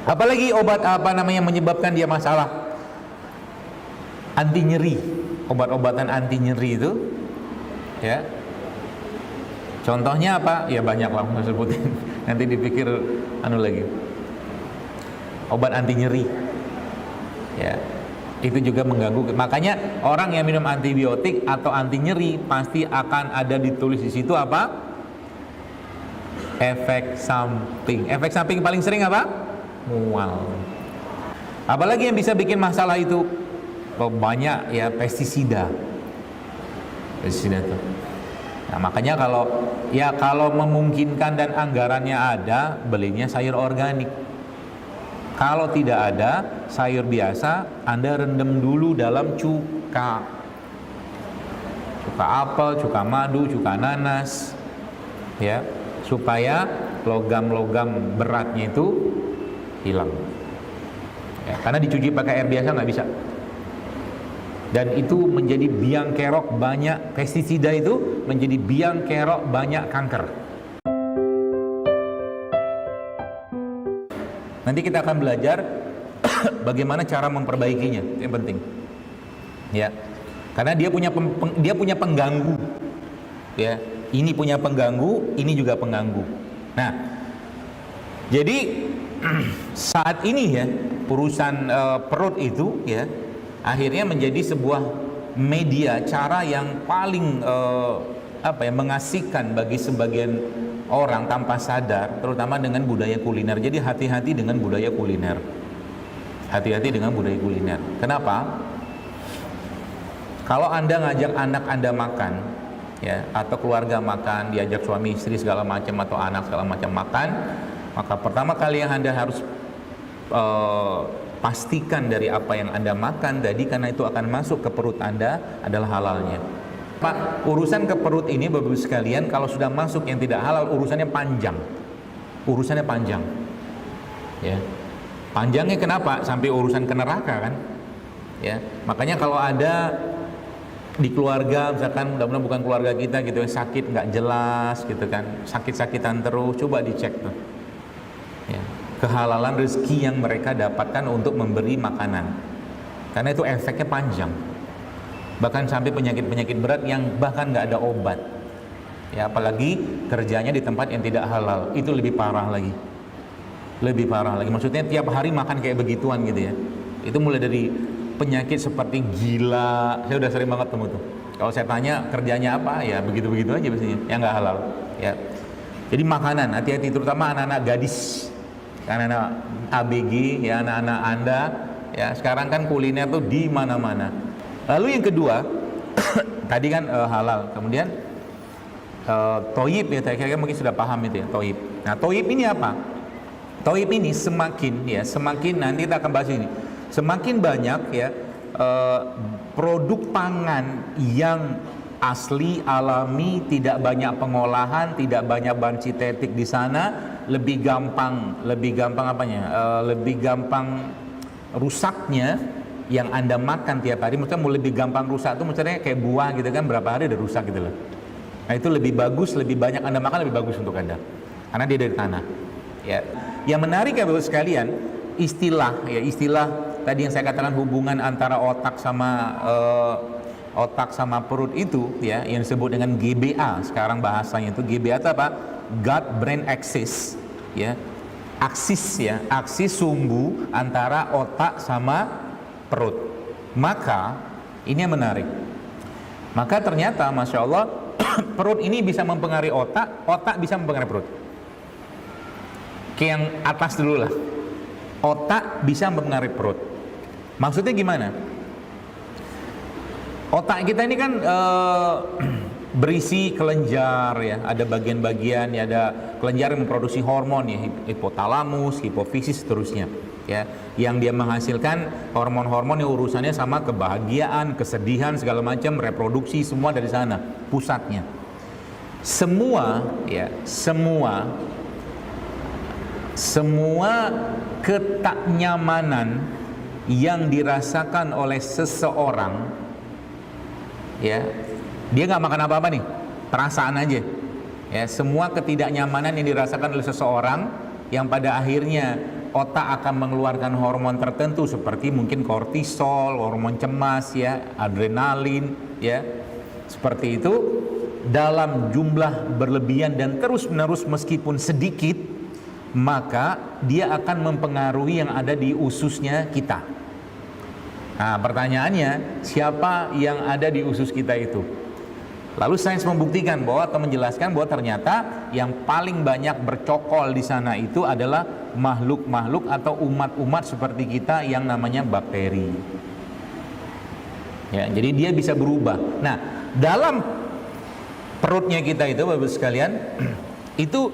Apalagi obat apa namanya menyebabkan dia masalah? Anti nyeri. Obat-obatan anti nyeri itu, ya. Contohnya apa? Ya banyak lah mau sebutin. Nanti dipikir lagi. Obat anti nyeri. Ya. Itu juga mengganggu. Makanya orang yang minum antibiotik atau anti nyeri pasti akan ada ditulis di situ apa? Efek samping. Efek samping paling sering apa? Mual. Apalagi yang bisa bikin masalah itu? Banyak ya, pestisida. Pestisida itu. Nah, makanya kalau memungkinkan dan anggarannya ada, belinya sayur organik. Kalau tidak ada, sayur biasa Anda rendam dulu dalam cuka. Cuka apel, cuka madu, cuka nanas. Ya, supaya logam-logam beratnya itu hilang. Ya, karena dicuci pakai air biasa nggak bisa. Dan itu menjadi biang kerok banyak pestisida, itu menjadi biang kerok banyak kanker. Nanti kita akan belajar bagaimana cara memperbaikinya, yang penting. Ya. Karena dia punya pengganggu. Ya, ini punya pengganggu, ini juga pengganggu. Nah, jadi saat ini ya, urusan perut itu ya akhirnya menjadi sebuah media cara yang paling mengasihkan bagi sebagian orang tanpa sadar, terutama dengan budaya kuliner. Jadi hati-hati dengan budaya kuliner. Hati-hati dengan budaya kuliner. Kenapa? Kalau Anda ngajak anak Anda makan, ya, atau keluarga makan, diajak suami istri segala macam atau anak segala macam makan, maka pertama kali yang Anda harus pastikan dari apa yang Anda makan tadi, karena itu akan masuk ke perut Anda, adalah halalnya. Pak, urusan ke perut ini Bapak-Ibu sekalian, kalau sudah masuk yang tidak halal, urusannya panjang. Urusannya panjang. Ya. Panjangnya kenapa? Sampai urusan ke neraka kan? Ya. Makanya kalau ada di keluarga, misalkan mudah-mudahan bukan keluarga kita gitu, yang sakit nggak jelas gitu kan, sakit-sakitan terus, coba dicek tuh. Ya. Kehalalan rezeki yang mereka dapatkan untuk memberi makanan. Karena itu efeknya panjang. Bahkan sampai penyakit-penyakit berat yang bahkan nggak ada obat. Ya, apalagi kerjanya di tempat yang tidak halal, itu lebih parah lagi. Lebih parah lagi. Maksudnya tiap hari makan kayak begituan gitu ya. Itu mulai dari penyakit seperti gila. Saya udah sering banget temu tuh. Kalau saya tanya kerjanya apa, ya begitu-begitu aja biasanya, yang nggak halal. Ya. Jadi makanan, hati-hati, terutama anak-anak gadis, anak-anak ABG, ya, anak-anak Anda. Ya, sekarang kan kuliner tuh di mana-mana. Lalu yang kedua, tadi kan halal, kemudian toyib ya, saya kira mungkin sudah paham itu ya, toyib. Nah, toyib ini apa? Toyib ini semakin nanti kita akan bahas ini, semakin banyak ya produk pangan yang asli, alami, tidak banyak pengolahan, tidak banyak bahan sintetik di sana, lebih gampang rusaknya yang Anda makan tiap hari. Maksudnya mau lebih gampang rusak tuh, maksudnya kayak buah gitu kan, berapa hari udah rusak gitu loh. Nah, itu lebih bagus, lebih banyak Anda makan lebih bagus untuk Anda, karena dia dari tanah. Ya. Yang menarik ya Bapak sekalian, istilah tadi yang saya katakan, hubungan antara otak sama perut itu ya, yang disebut dengan GBA. Sekarang bahasanya itu GBA itu apa? Gut Brain Axis, ya. Aksis sumbu antara otak sama perut. Maka ini yang menarik. Maka ternyata Masya Allah perut ini bisa mempengaruhi otak, otak bisa mempengaruhi perut. Kayak yang atas dulu lah. Otak bisa mempengaruhi perut. Maksudnya gimana? Otak kita ini kan berisi kelenjar ya, ada bagian-bagian ya, ada kelenjar yang memproduksi hormon ya, hipotalamus, hipofisis seterusnya ya, yang dia menghasilkan hormon-hormon yang urusannya sama kebahagiaan, kesedihan, segala macam, reproduksi, semua dari sana pusatnya. Semua ketaknyamanan yang dirasakan oleh seseorang, ya, dia nggak makan apa-apa nih, perasaan aja, ya, semua ketidaknyamanan yang dirasakan oleh seseorang yang pada akhirnya otak akan mengeluarkan hormon tertentu seperti mungkin kortisol, hormon cemas ya, adrenalin ya. Seperti itu dalam jumlah berlebihan dan terus-menerus meskipun sedikit, maka dia akan mempengaruhi yang ada di ususnya kita. Nah, pertanyaannya, siapa yang ada di usus kita itu? Lalu sains membuktikan bahwa atau menjelaskan bahwa ternyata yang paling banyak bercokol di sana itu adalah makhluk-makhluk atau umat-umat seperti kita yang namanya bakteri. Ya, jadi dia bisa berubah. Nah, dalam perutnya kita itu, Bapak sekalian, itu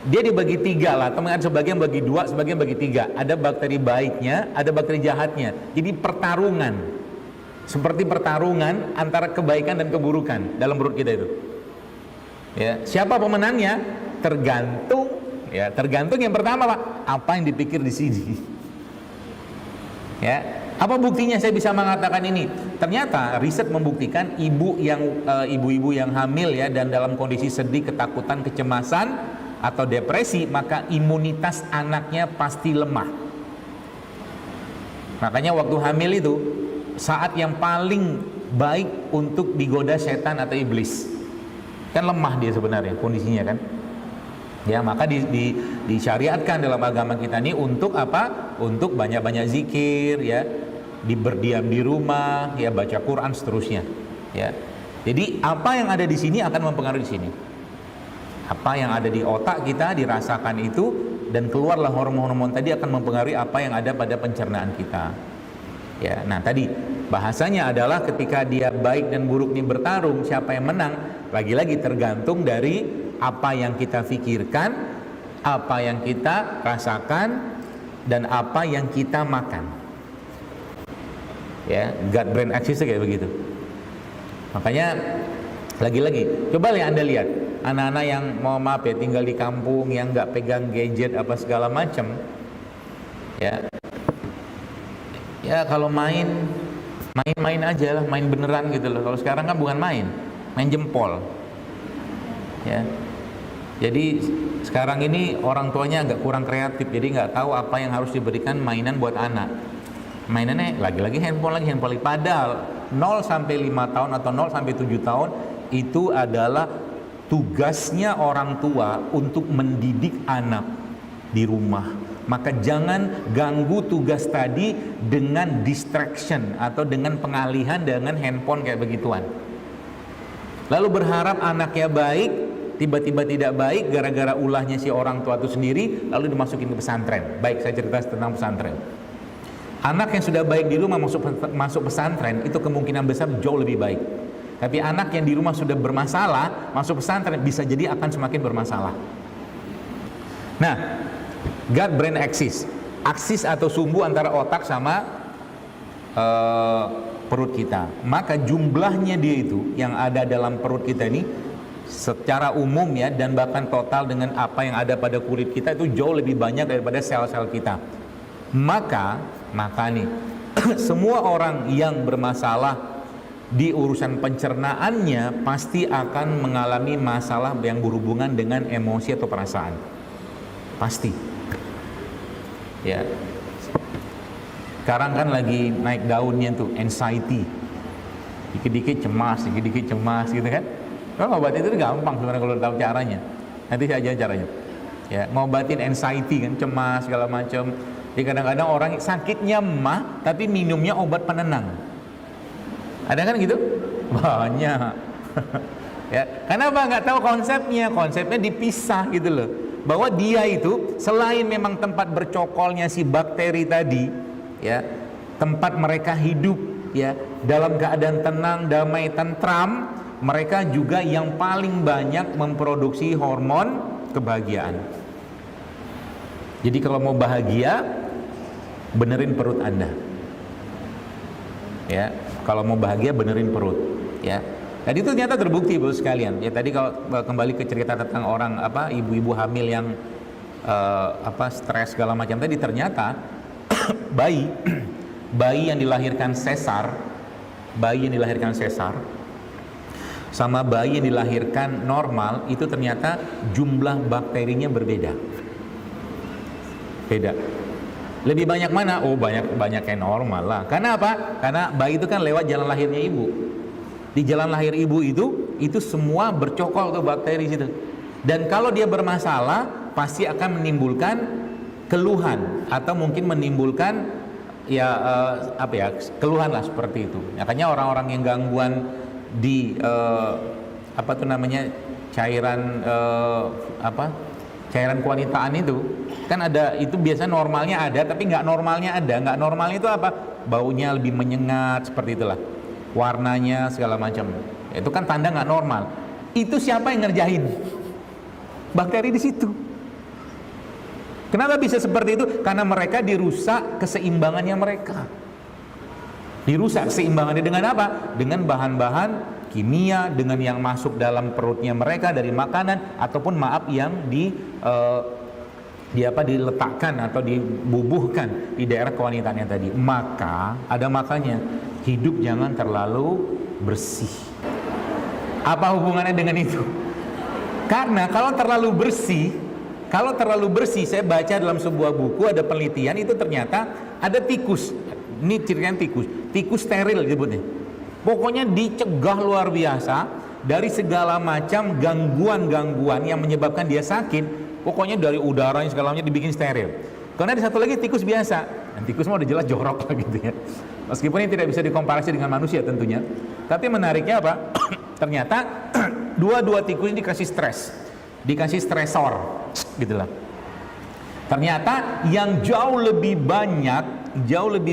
dia dibagi tiga lah, teman-teman, sebagian bagi dua, sebagian bagi tiga. Ada bakteri baiknya, ada bakteri jahatnya. Jadi pertarungan, seperti pertarungan antara kebaikan dan keburukan dalam perut kita itu. Ya, siapa pemenangnya? Tergantung, ya, tergantung yang pertama Pak, apa yang dipikir di sini. Ya, apa buktinya saya bisa mengatakan ini? Ternyata riset membuktikan ibu-ibu yang hamil ya dan dalam kondisi sedih, ketakutan, kecemasan atau depresi, maka imunitas anaknya pasti lemah. Makanya waktu hamil itu saat yang paling baik untuk digoda setan atau iblis. Kan lemah dia sebenarnya kondisinya kan. Ya, maka disyariatkan dalam agama kita ini untuk apa? Untuk banyak-banyak zikir ya, berdiam di rumah, ya baca Quran seterusnya. Ya. Jadi apa yang ada di sini akan mempengaruhi di sini. Apa yang ada di otak kita dirasakan itu dan keluarlah hormon-hormon tadi akan mempengaruhi apa yang ada pada pencernaan kita. Ya, nah tadi bahasanya adalah ketika dia baik dan buruk ini bertarung, siapa yang menang? Lagi-lagi tergantung dari apa yang kita pikirkan, apa yang kita rasakan, dan apa yang kita makan. Ya, gut brain axis kayak begitu. Makanya lagi-lagi, coba Anda lihat anak-anak yang mau maaf ya tinggal di kampung yang nggak pegang gadget apa segala macam, ya, ya kalau main aja lah, main beneran gitu loh. Kalau sekarang kan bukan main jempol, ya. Jadi sekarang ini orang tuanya agak kurang kreatif, jadi nggak tahu apa yang harus diberikan mainan buat anak. Mainannya lagi-lagi handphone lagi. Padahal 0 sampai 5 tahun atau 0 sampai 7 tahun itu adalah tugasnya orang tua untuk mendidik anak di rumah. Maka jangan ganggu tugas tadi dengan distraction atau dengan pengalihan dengan handphone kayak begituan. Lalu berharap anaknya baik, tiba-tiba tidak baik gara-gara ulahnya si orang tua itu sendiri, lalu dimasukin ke pesantren. Baik, saya cerita tentang pesantren. Anak yang sudah baik di rumah masuk pesantren itu kemungkinan besar jauh lebih baik. Tapi anak yang di rumah sudah bermasalah masuk pesantren bisa jadi akan semakin bermasalah. Nah, gut brain axis, aksis atau sumbu antara otak sama perut kita. Maka jumlahnya dia itu yang ada dalam perut kita ini secara umum ya, dan bahkan total dengan apa yang ada pada kulit kita itu jauh lebih banyak daripada sel-sel kita. Maka nih semua orang yang bermasalah di urusan pencernaannya pasti akan mengalami masalah yang berhubungan dengan emosi atau perasaan. Pasti. Ya. Sekarang kan lagi naik daunnya tuh anxiety. Dikit-dikit cemas gitu kan. Kalau ngobatin itu gampang sebenarnya kalau tahu caranya. Nanti saya ajarin caranya. Ya, ngobatin anxiety kan, cemas segala macam. Jadi kadang-kadang orang sakitnya mah tapi minumnya obat penenang. Ada kan gitu? Banyak. Ya, kenapa nggak tahu konsepnya? Konsepnya dipisah gitu loh. Bahwa dia itu selain memang tempat bercokolnya si bakteri tadi, ya, tempat mereka hidup ya dalam keadaan tenang, damai, tentram, mereka juga yang paling banyak memproduksi hormon kebahagiaan. Jadi kalau mau bahagia, benerin perut Anda. Ya, kalau mau bahagia benerin perut, ya. Dan itu ternyata terbukti Bapak sekalian. Ya tadi kalau kembali ke cerita tentang orang ibu-ibu hamil yang stres segala macam tadi, ternyata bayi yang dilahirkan sesar sama bayi yang dilahirkan normal itu ternyata jumlah bakterinya berbeda. Lebih banyak mana? Oh, banyak yang normal lah. Karena apa? Karena bayi itu kan lewat jalan lahirnya ibu. Di jalan lahir ibu itu semua bercokol tuh bakteri situ. Dan kalau dia bermasalah, pasti akan menimbulkan keluhan atau mungkin menimbulkan keluhan lah seperti itu. Makanya orang-orang yang gangguan di cairan kewanitaan itu kan ada, itu biasa normalnya ada tapi nggak normalnya ada. Nggak normalnya itu apa? Baunya lebih menyengat seperti itulah, warnanya segala macam. Itu kan tanda nggak normal. Itu siapa yang ngerjain? Bakteri di situ. Kenapa bisa seperti itu? Karena mereka dirusak keseimbangannya mereka. Dirusak keseimbangannya dengan apa? Dengan bahan-bahan kimia, dengan yang masuk dalam perutnya mereka dari makanan, ataupun yang diletakkan atau dibubuhkan di daerah kewanitaannya tadi. Maka ada makanya, hidup jangan terlalu bersih. Apa hubungannya dengan itu? Karena kalau terlalu bersih, saya baca dalam sebuah buku ada penelitian, itu ternyata ada tikus. Ini ceritanya tikus steril disebutnya. Pokoknya dicegah luar biasa dari segala macam gangguan-gangguan yang menyebabkan dia sakit. Pokoknya dari udaranya segala macam dibikin steril. Karena ada satu lagi tikus biasa. Dan tikus mah udah jelas jorok lah gitu ya. Meskipun ini tidak bisa dikomparasi dengan manusia tentunya. Tapi menariknya apa? Ternyata dua tikus ini dikasih stres, dikasih stresor, gitulah. Ternyata yang jauh lebih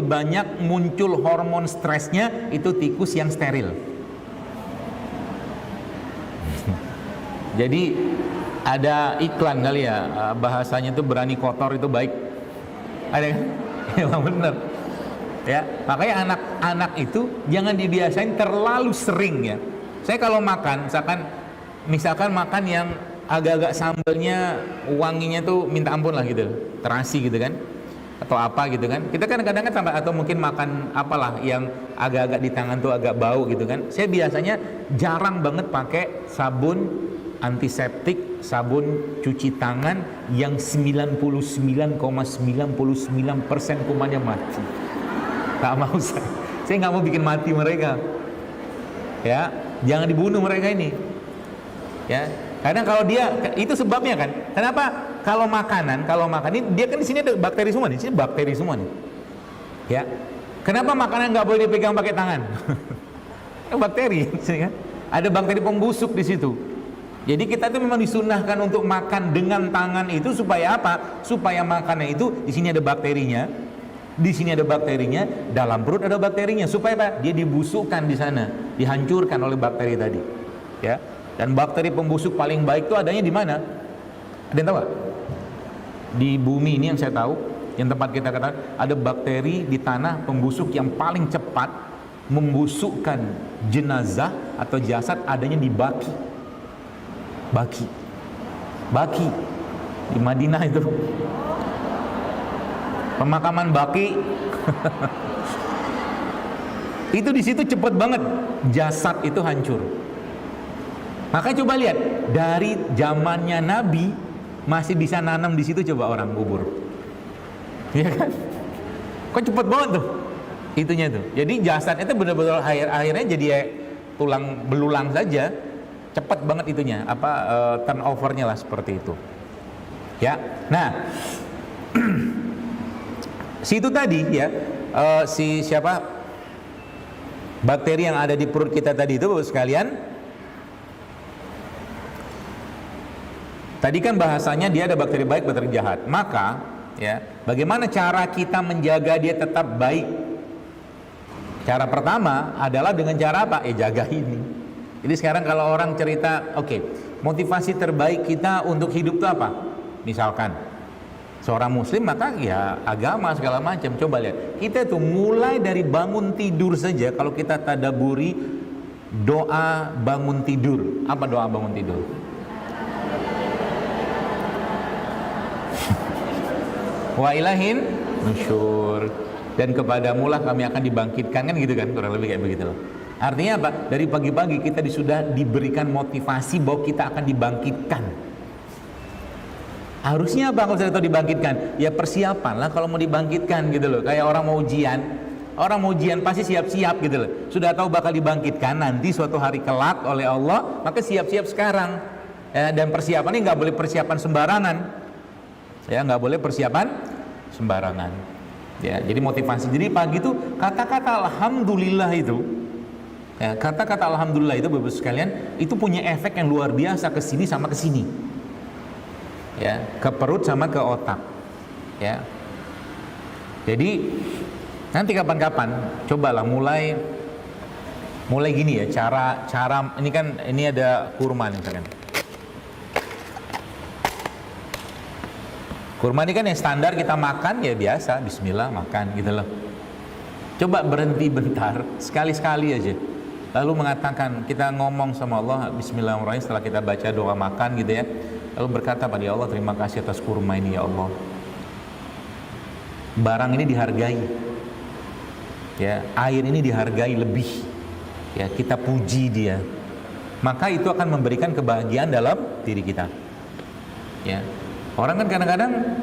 banyak muncul hormon stresnya itu tikus yang steril. Jadi ada iklan kali ya, bahasanya itu berani kotor itu baik. Ada kan? Emang bener. Ya, makanya anak-anak itu jangan dibiasain terlalu sering ya. Saya kalau makan, misalkan makan yang agak-agak sambalnya wanginya tuh minta ampun lah gitu, terasi gitu kan, atau apa gitu kan. Kita kan kadang-kadang tambah, atau mungkin makan apalah yang agak-agak di tangan tuh agak bau gitu kan. Saya biasanya jarang banget pakai sabun antiseptik, sabun cuci tangan yang 99,99% kumannya mati. Tak mau saya nggak mau bikin mati mereka. Ya, jangan dibunuh mereka ini. Ya, karena kalau dia, itu sebabnya kan. Kenapa? Kalau makan ini dia kan di sini ada bakteri semua nih, di sini bakteri semua nih. Ya, kenapa makanan nggak boleh dipegang pakai tangan? Bakteri, kan? Ada bakteri pembusuk di situ. Jadi kita tuh memang disunahkan untuk makan dengan tangan itu supaya apa? Supaya makannya itu di sini ada bakterinya, di sini ada bakterinya, dalam perut ada bakterinya, supaya apa? Dia dibusukkan di sana, dihancurkan oleh bakteri tadi. Ya. Dan bakteri pembusuk paling baik itu adanya di mana? Ada yang tahu gak? Di bumi ini yang saya tahu, yang tempat kita katakan, ada bakteri di tanah pembusuk yang paling cepat membusukkan jenazah atau jasad adanya di Baki di Madinah itu. Pemakaman Baki. Itu di situ cepet banget jasad itu hancur. Maka coba lihat, dari zamannya Nabi masih bisa nanam di situ, coba orang kubur. Iya kan? Kok cepet banget tuh itunya tuh. Jadi jasad itu benar-benar akhirnya jadi tulang belulang saja. Cepet banget itunya, turnovernya lah seperti itu. Ya. Nah, situ tadi ya, bakteri yang ada di perut kita tadi itu, Bapak sekalian. Tadi kan bahasanya dia ada bakteri baik, bakteri jahat. Maka ya, bagaimana cara kita menjaga dia tetap baik? Cara pertama adalah dengan cara apa? Jaga ini. Jadi sekarang kalau orang cerita, oke, motivasi terbaik kita untuk hidup itu apa? Misalkan seorang muslim, maka ya agama segala macam. Coba lihat, kita tuh mulai dari bangun tidur saja, kalau kita tadaburi doa bangun tidur. Apa doa bangun tidur? Wa ilahin nusyur, dan kepadamulah kami akan dibangkitkan, kan gitu kan, kurang lebih kayak begitu loh. Artinya apa? Dari pagi-pagi kita sudah diberikan motivasi bahwa kita akan dibangkitkan. Harusnya apa kalau sudah tahu dibangkitkan? Ya persiapan lah kalau mau dibangkitkan gitu loh. Kayak orang mau ujian. Orang mau ujian pasti siap-siap gitu loh. Sudah tahu bakal dibangkitkan nanti suatu hari kelak oleh Allah, maka siap-siap sekarang. Ya, dan persiapan ini nggak boleh persiapan sembarangan. Ya, nggak boleh persiapan sembarangan. Ya, jadi motivasi. Jadi pagi itu kata-kata alhamdulillah itu, ya, kata-kata alhamdulillah itu Bapak sekalian itu punya efek yang luar biasa ke sini sama ke sini. Ya, ke perut sama ke otak. Ya. Jadi nanti kapan-kapan cobalah mulai gini ya, cara ini ada kurma nih misalkan. Kurma ini kan yang standar kita makan ya biasa, bismillah makan gitu loh. Coba berhenti bentar, sekali-sekali aja. Lalu mengatakan, kita ngomong sama Allah bismillahirrahmanirrahim setelah kita baca doa makan gitu ya. Lalu berkata pada Allah, terima kasih atas kurma ini ya Allah. Barang ini dihargai. Ya, air ini dihargai lebih. Ya, kita puji dia. Maka itu akan memberikan kebahagiaan dalam diri kita. Ya. Orang kan kadang-kadang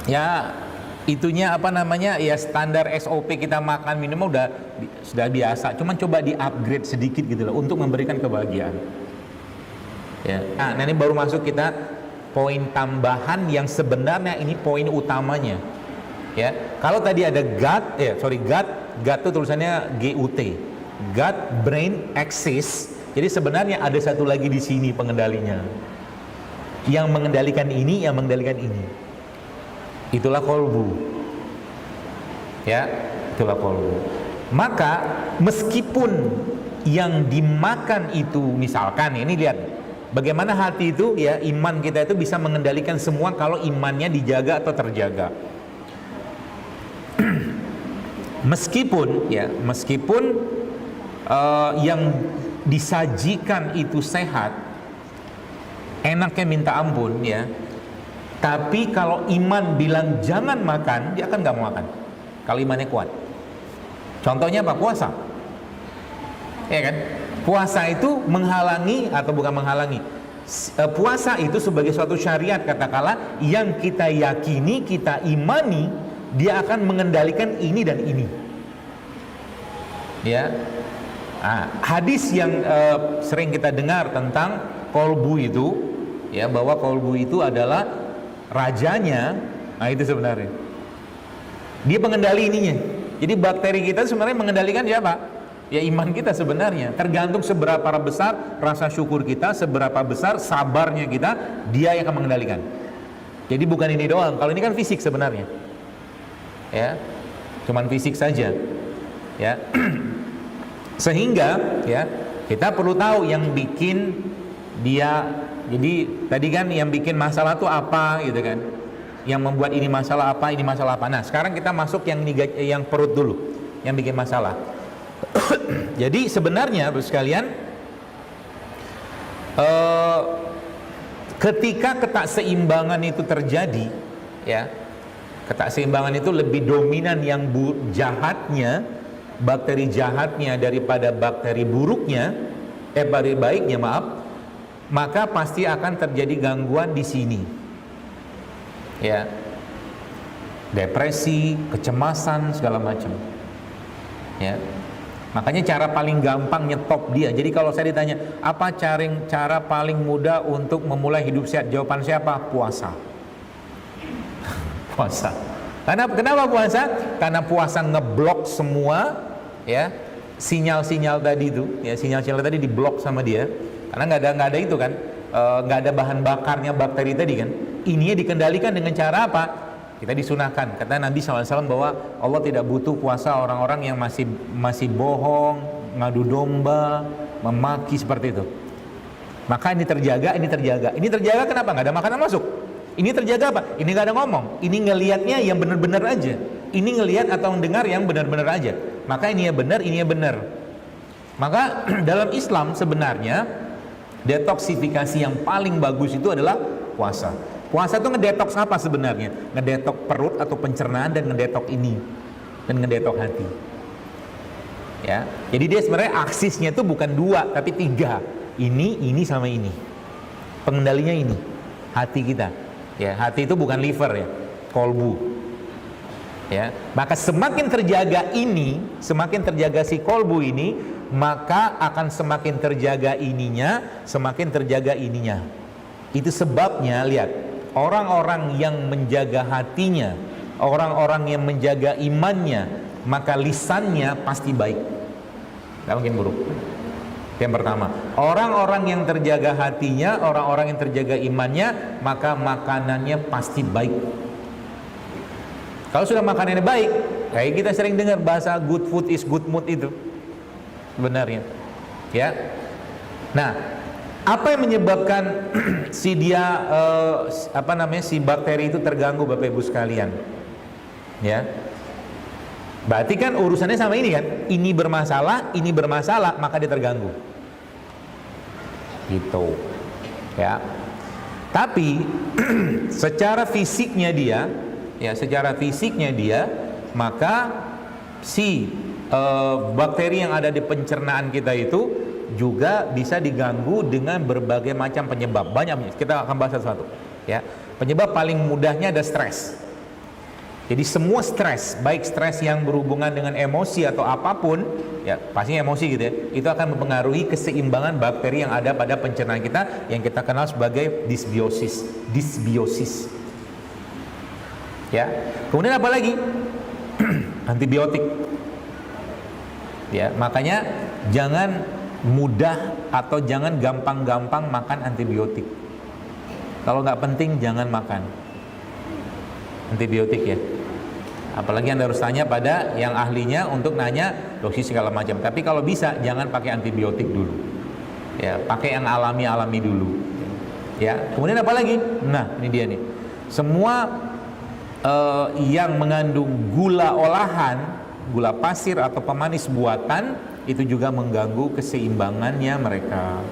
ya itunya apa namanya ya standar SOP kita makan minum sudah biasa. Cuman coba di-upgrade sedikit gitu loh untuk memberikan kebahagiaan. Ya. Nah, ini baru masuk kita poin tambahan yang sebenarnya ini poin utamanya. Ya. Kalau tadi ada gut itu tulisannya GUT. Gut brain axis. Jadi sebenarnya ada satu lagi di sini pengendalinya. Yang mengendalikan ini, yang mengendalikan ini. Itulah kolbu. Ya, itulah kolbu. Maka meskipun yang dimakan itu misalkan ini lihat bagaimana hati itu ya, iman kita itu bisa mengendalikan semua kalau imannya dijaga atau terjaga. Meskipun yang disajikan itu sehat, enaknya minta ampun ya. Tapi kalau iman bilang jangan makan, dia akan nggak mau makan. Kalau imannya kuat. Contohnya apa? Puasa. Ya kan? Puasa itu menghalangi atau bukan menghalangi. Puasa itu sebagai suatu syariat katakanlah yang kita yakini, kita imani, dia akan mengendalikan ini dan ini. Ya. Nah, hadis yang sering kita dengar tentang kolbu itu, ya, bahwa kolbu itu adalah rajanya. Nah itu sebenarnya dia pengendali ininya. Jadi bakteri kita sebenarnya mengendalikan siapa? Ya iman kita sebenarnya. Tergantung seberapa besar rasa syukur kita, seberapa besar sabarnya kita, dia yang akan mengendalikan. Jadi bukan ini doang. Kalau ini kan fisik sebenarnya. Ya. Cuman fisik saja. Ya. Sehingga ya kita perlu tahu yang bikin dia. Jadi tadi kan yang bikin masalah itu apa gitu kan? Yang membuat ini masalah apa, ini masalah apa. Nah sekarang kita masuk yang perut dulu, yang bikin masalah. Jadi sebenarnya Bapak sekalian, ketika ketakseimbangan itu terjadi, ya, ketakseimbangan itu lebih dominan yang jahatnya, bakteri jahatnya daripada bakteri buruknya, bakteri baiknya maaf. Maka pasti akan terjadi gangguan di sini, ya, depresi, kecemasan segala macam, ya. Makanya cara paling gampang nyetop dia. Jadi kalau saya ditanya apa cara paling mudah untuk memulai hidup sehat, jawaban siapa? Puasa. Puasa. Kenapa puasa? Karena puasa ngeblok semua, ya, sinyal-sinyal tadi itu, ya, sinyal-sinyal tadi diblok sama dia. Karena nggak ada itu kan, nggak ada bahan bakarnya bakteri tadi kan. Ini dikendalikan dengan cara apa? Kita disunahkan. Kata Nabi SAW bahwa Allah tidak butuh puasa orang-orang yang masih bohong, ngadu domba, memaki seperti itu. Maka ini terjaga, ini terjaga. Ini terjaga kenapa? Nggak ada makanan masuk. Ini terjaga apa? Ini nggak ada ngomong. Ini ngelihatnya yang benar-benar aja. Ini ngelihat atau mendengar yang benar-benar aja. Maka ini ya benar, ini ya benar. Maka dalam Islam sebenarnya detoksifikasi yang paling bagus itu adalah puasa. Puasa itu ngedetoks apa sebenarnya? Ngedetok perut atau pencernaan dan ngedetok ini dan ngedetok hati. Ya, jadi dia sebenarnya aksisnya itu bukan 2 tapi 3. Ini sama ini. Pengendalinya ini, hati kita. Ya, hati itu bukan liver ya, kolbu. Ya, maka semakin terjaga ini, semakin terjaga si kolbu ini, maka akan semakin terjaga ininya, semakin terjaga ininya. Itu sebabnya lihat, orang-orang yang menjaga hatinya, orang-orang yang menjaga imannya, maka lisannya pasti baik, gak mungkin buruk. Yang pertama, orang-orang yang terjaga hatinya, orang-orang yang terjaga imannya, maka makanannya pasti baik. Kalau sudah makanannya baik, kayak kita sering dengar bahasa good food is good mood itu, sebenarnya, ya. Nah, apa yang menyebabkan si si bakteri itu terganggu, Bapak Ibu sekalian? Ya, berarti kan urusannya sama ini kan, ini bermasalah, maka dia terganggu, gitu, ya. Tapi secara fisiknya dia, maka si bakteri yang ada di pencernaan kita itu juga bisa diganggu dengan berbagai macam penyebab. Banyak, kita akan bahas satu-satu, ya. Penyebab paling mudahnya ada stres. Jadi semua stres, baik stres yang berhubungan dengan emosi atau apapun, ya pastinya emosi gitu ya, itu akan mempengaruhi keseimbangan bakteri yang ada pada pencernaan kita, yang kita kenal sebagai disbiosis. Ya. Kemudian apa lagi? Antibiotik. Ya, makanya jangan mudah atau jangan gampang-gampang makan antibiotik. Kalau nggak penting jangan makan antibiotik ya. Apalagi Anda harus tanya pada yang ahlinya untuk nanya dosis segala macam. Tapi kalau bisa jangan pakai antibiotik dulu. Ya, pakai yang alami dulu. Ya, kemudian apa lagi? Nah, ini dia nih. Semua yang mengandung gula olahan, gula pasir atau pemanis buatan, itu juga mengganggu keseimbangannya mereka.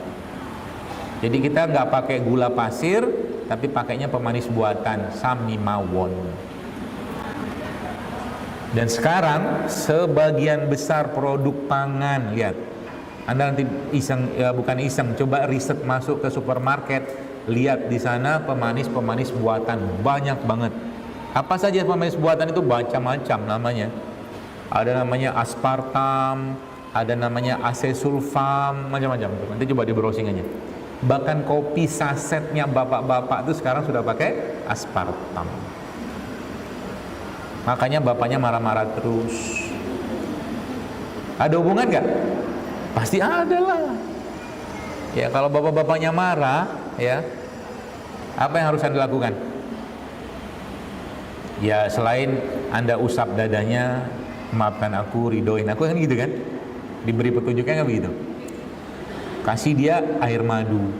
Jadi kita nggak pakai gula pasir, tapi pakainya pemanis buatan, samimawon. Dan sekarang sebagian besar produk pangan, lihat, Anda nanti iseng, ya bukan iseng, coba riset masuk ke supermarket, lihat di sana pemanis buatan banyak banget. Apa saja pemanis buatan itu macam-macam namanya. Ada namanya aspartam, ada namanya asesulfam, macam-macam. Nanti coba di browsing aja. Bahkan kopi sasetnya bapak-bapak itu sekarang sudah pakai aspartam. Makanya bapaknya marah-marah terus. Ada hubungan nggak? Pasti ada lah. Ya, kalau bapak-bapaknya marah, ya, apa yang harus Anda lakukan? Ya, selain Anda usap dadanya, maafkan aku, ridoin aku, kan gitu kan? Diberi petunjuknya nggak begitu? Kasih dia air madu,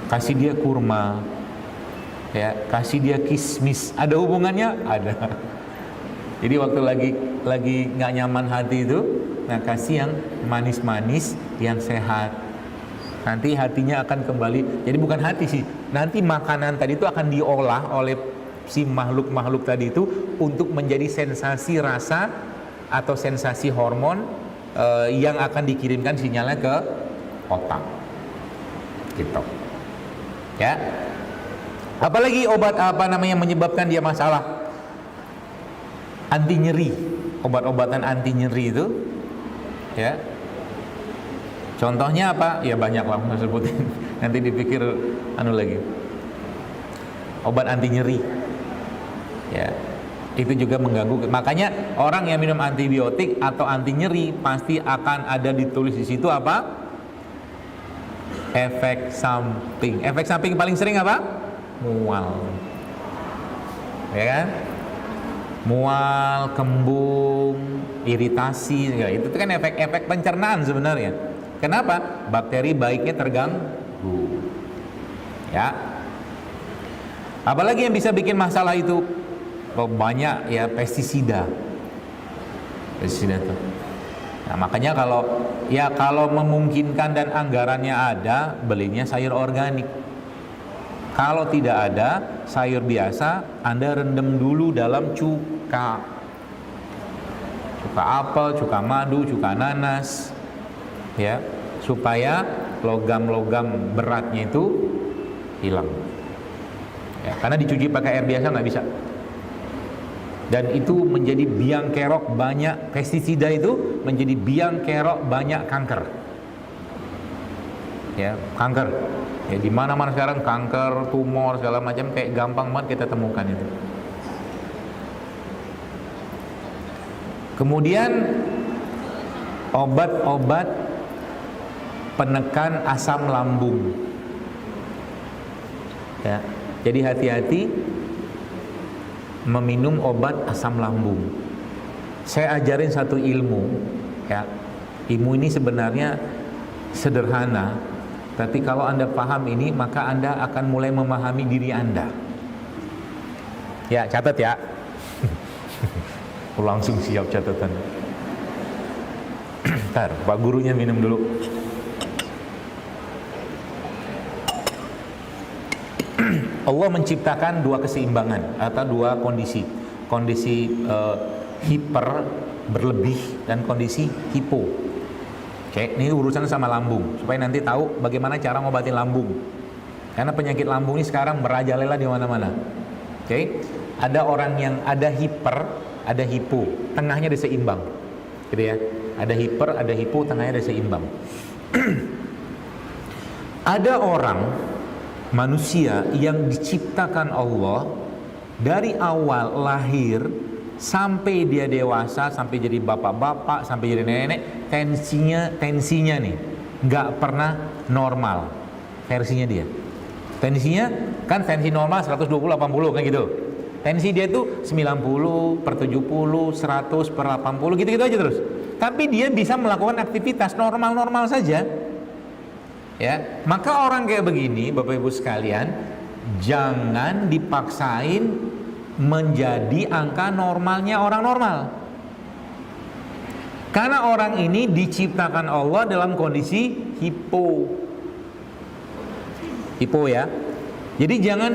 kasih dia kurma, ya, kasih dia kismis. Ada hubungannya? Ada. Jadi waktu lagi nggak nyaman hati itu, nah kasih yang manis-manis, yang sehat. Nanti hatinya akan kembali. Jadi bukan hati sih, nanti makanan tadi itu akan diolah oleh si makhluk-makhluk tadi itu untuk menjadi sensasi rasa atau sensasi hormon yang akan dikirimkan sinyalnya ke otak, gitu, ya. Apalagi obat apa namanya menyebabkan dia masalah? Anti nyeri, obat-obatan anti nyeri itu, ya. Contohnya apa? Ya banyak lah saya sebutin. Nanti dipikir lagi. Obat anti nyeri, ya. Itu juga mengganggu. Makanya orang yang minum antibiotik atau anti nyeri pasti akan ada ditulis di situ apa? Efek samping. Efek samping paling sering apa? Mual, ya kan? Mual, kembung, iritasi, ya. Itu kan efek-efek pencernaan sebenarnya. Kenapa? Bakteri baiknya terganggu, ya. Apalagi yang bisa bikin masalah itu? Banyak ya, pestisida tuh. Nah, makanya kalau memungkinkan dan anggarannya ada, belinya sayur organik. Kalau tidak ada, sayur biasa Anda rendam dulu dalam cuka apel, cuka madu, cuka nanas, ya, supaya logam-logam beratnya itu hilang. Ya, karena dicuci pakai air biasa nggak bisa. Dan itu menjadi biang kerok banyak pestisida, itu menjadi biang kerok banyak kanker. Ya, kanker. Ya, di mana-mana sekarang kanker, tumor segala macam kayak gampang banget kita temukan itu. Kemudian obat-obat penekan asam lambung. Ya, jadi hati-hati meminum obat asam lambung. Saya ajarin satu ilmu, ya. Ilmu ini sebenarnya sederhana, tapi kalau Anda paham ini, maka Anda akan mulai memahami diri Anda. Ya, catat ya. Langsung siap catatan. Ntar, Pak gurunya minum dulu. Allah menciptakan dua keseimbangan atau dua kondisi hiper berlebih dan kondisi hipo. Oke, ini urusan sama lambung supaya nanti tahu bagaimana cara ngobatin lambung, karena penyakit lambung ini sekarang merajalela di mana-mana. Oke, ada orang yang ada hiper, ada hipo, tengahnya ada seimbang, gitu ya. Ada hiper, ada hipo, tengahnya ada seimbang. Ada orang manusia yang diciptakan Allah dari awal lahir sampai dia dewasa, sampai jadi bapak-bapak, sampai jadi nenek, tensinya nih nggak pernah normal. Versinya dia, tensinya kan tensi normal 120/80 kan gitu. Tensi dia tuh 90/70, 100/80 gitu-gitu aja terus. Tapi dia bisa melakukan aktivitas normal-normal saja. Ya, maka orang kayak begini, Bapak Ibu sekalian, jangan dipaksain menjadi angka normalnya orang normal. Karena orang ini diciptakan Allah dalam kondisi hipo ya. Jadi jangan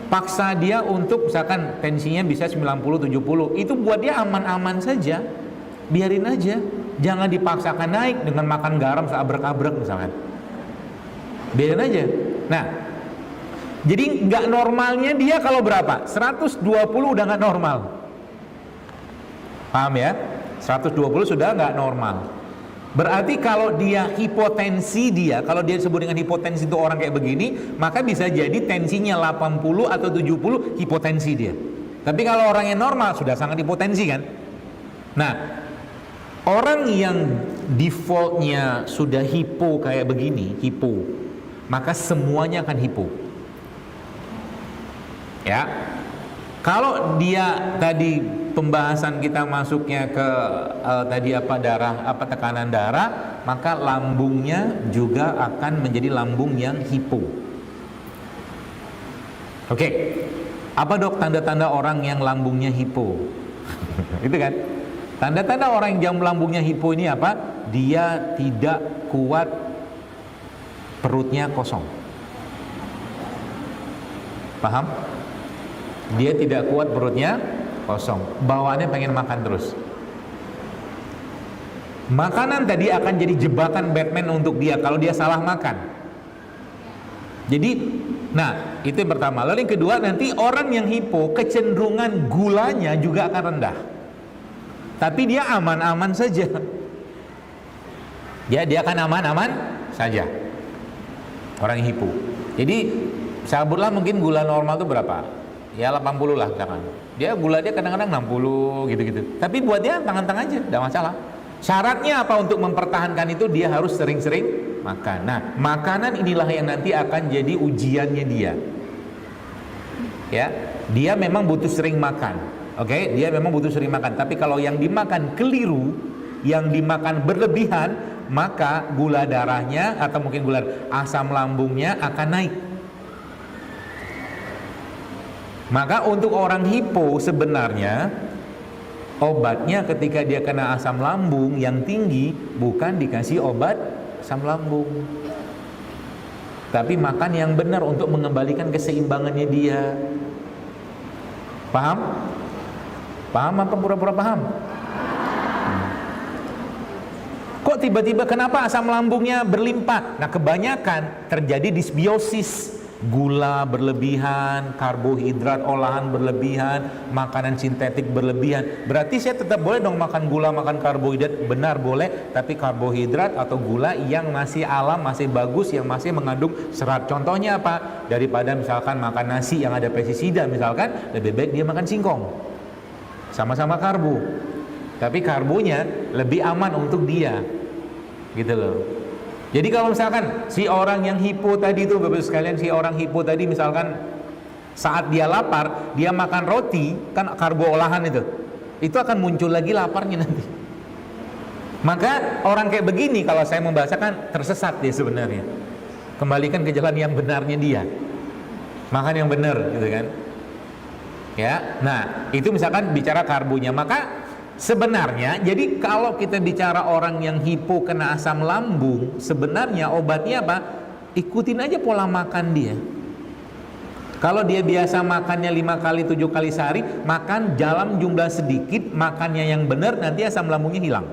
paksa dia untuk misalkan tensinya bisa 90/70, itu buat dia aman-aman saja. Biarin aja, jangan dipaksakan naik dengan makan garam seabrek-abrek misalkan. Biarin aja. Nah, jadi nggak normalnya dia kalau berapa? 120 udah nggak normal. Paham ya? 120 sudah nggak normal. Berarti kalau dia hipotensi dia, kalau dia disebut dengan hipotensi itu orang kayak begini, maka bisa jadi tensinya 80 atau 70 hipotensi dia. Tapi kalau orang yang normal sudah sangat hipotensi kan? Nah, orang yang defaultnya sudah hipo kayak begini, hipo, maka semuanya akan hipo. Ya, kalau dia tadi pembahasan kita masuknya ke tadi tekanan darah, maka lambungnya juga akan menjadi lambung yang hipo. Oke, apa dok tanda-tanda orang yang lambungnya hipo? Itu kan? Tanda-tanda orang yang lambungnya hipo ini apa? Dia tidak kuat, perutnya kosong. Paham? Dia tidak kuat, perutnya kosong, bawaannya pengen makan terus. Makanan tadi akan jadi jebakan Batman untuk dia kalau dia salah makan. Jadi, nah itu yang pertama. Lalu yang kedua, nanti orang yang hipo kecenderungan gulanya juga akan rendah, tapi dia aman-aman saja. Dia akan aman-aman saja. Orang yang hipo. Jadi sebutlah mungkin gula normal itu berapa? Ya 80 lah misalkan. Gula dia kadang-kadang 60 gitu-gitu. Tapi buat dia tangan-tangan aja, tidak masalah. Syaratnya apa untuk mempertahankan itu? Dia harus sering-sering makan. Nah, makanan inilah yang nanti akan jadi ujiannya dia. Ya, dia memang butuh sering makan. Oke, dia memang butuh sering makan. Tapi kalau yang dimakan keliru, yang dimakan berlebihan, maka gula darahnya atau mungkin gula asam lambungnya akan naik. Maka untuk orang hipo sebenarnya obatnya ketika dia kena asam lambung yang tinggi bukan dikasih obat asam lambung, tapi makan yang benar untuk mengembalikan keseimbangannya dia. Paham? Paham apa pura-pura paham? Kok tiba-tiba kenapa asam lambungnya berlimpah? Nah, kebanyakan terjadi disbiosis gula berlebihan, karbohidrat olahan berlebihan, makanan sintetik berlebihan, berarti saya tetap boleh dong makan gula, makan karbohidrat, benar boleh, tapi karbohidrat atau gula yang masih alam, masih bagus, yang masih mengandung serat. Contohnya apa? Daripada misalkan makan nasi yang ada pestisida misalkan, lebih baik dia makan singkong. Sama-sama karbo, tapi karbonya lebih aman untuk dia, gitu loh. Jadi kalau misalkan si orang yang hipo tadi itu, Bapak sekalian, si orang hipo tadi misalkan saat dia lapar, dia makan roti, kan karbo olahan itu akan muncul lagi laparnya nanti. Maka orang kayak begini kalau saya membahasakan tersesat dia sebenarnya. Kembalikan ke jalan yang benarnya dia. Makan yang benar gitu kan. Ya. Nah, itu misalkan bicara karbonya, maka sebenarnya, jadi kalau kita bicara orang yang hipo kena asam lambung, sebenarnya obatnya apa? Ikutin aja pola makan dia. Kalau dia biasa makannya 5 kali 7 kali sehari, makan dalam jumlah sedikit, makannya yang benar, nanti asam lambungnya hilang.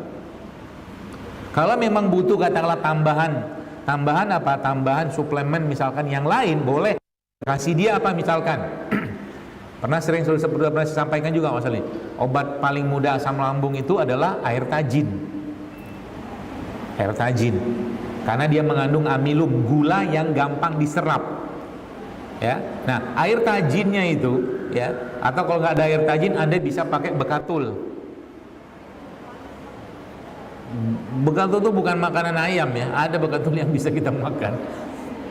Kalau memang butuh katakanlah tambahan apa? Tambahan suplemen misalkan yang lain, boleh kasih dia apa misalkan. Pernah sudah saya sampaikan juga masalah ini. Obat paling mudah asam lambung itu adalah air tajin. Air tajin. Karena dia mengandung amilum, gula yang gampang diserap. Ya. Nah, air tajinnya itu ya, atau kalau nggak ada air tajin Anda bisa pakai bekatul. Bekatul itu bukan makanan ayam ya, ada bekatul yang bisa kita makan.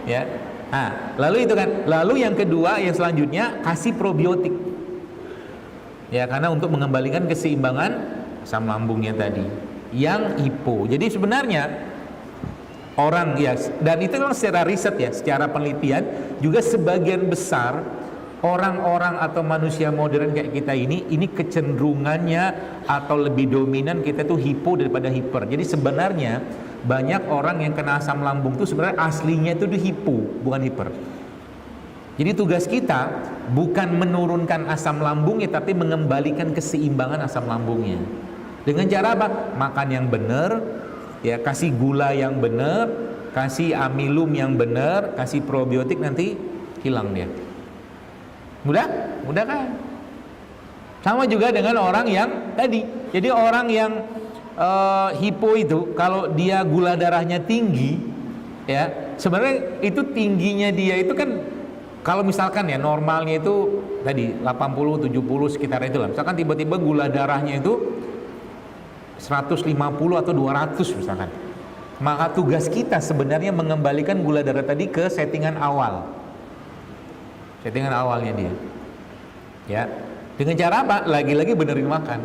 Ya. Nah, lalu itu kan, lalu yang kedua, yang selanjutnya kasih probiotik. Ya, karena untuk mengembalikan keseimbangan asam lambungnya tadi yang hipo. Jadi sebenarnya orang ya, dan itu memang secara riset ya, secara penelitian juga sebagian besar orang-orang atau manusia modern kayak kita ini kecenderungannya atau lebih dominan kita tuh hipo daripada hiper. Jadi sebenarnya banyak orang yang kena asam lambung itu sebenarnya aslinya itu hipo, bukan hiper. Jadi tugas kita bukan menurunkan asam lambungnya, tapi mengembalikan keseimbangan asam lambungnya. Dengan cara apa? Makan yang benar, ya, kasih gula yang benar, kasih amilum yang benar, kasih probiotik, nanti hilang dia. Mudah? Mudah kan? Sama juga dengan orang yang tadi. Jadi orang yang hipo itu kalau dia gula darahnya tinggi, ya sebenarnya itu tingginya dia itu kan, kalau misalkan ya normalnya itu tadi 80 70 sekitar itu lah. Misalkan tiba-tiba gula darahnya itu 150 atau 200 misalkan. Maka tugas kita sebenarnya mengembalikan gula darah tadi ke settingan awal. Settingan awalnya dia. Ya. Dengan cara apa? Lagi-lagi benerin makan.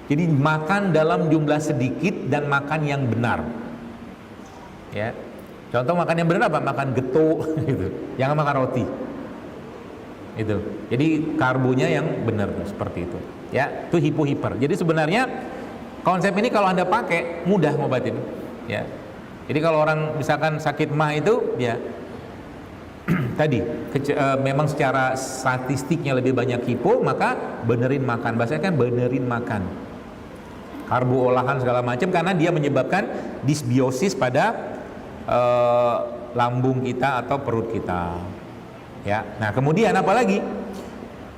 Jadi makan dalam jumlah sedikit dan makan yang benar. Ya. Contoh makan yang benar apa? Makan getuk gitu. Jangan makan roti. Itu. Jadi karbonya yang benar seperti itu. Ya, itu hipo-hiper. Jadi sebenarnya konsep ini kalau Anda pakai mudah ngobatin. Ya. Jadi kalau orang misalkan sakit mah itu ya tadi memang secara statistiknya lebih banyak hipo, maka benerin makan. Bahasanya kan benerin makan. Karbo olahan segala macam, karena dia menyebabkan disbiosis pada lambung kita atau perut kita. Ya. Nah, kemudian apa lagi?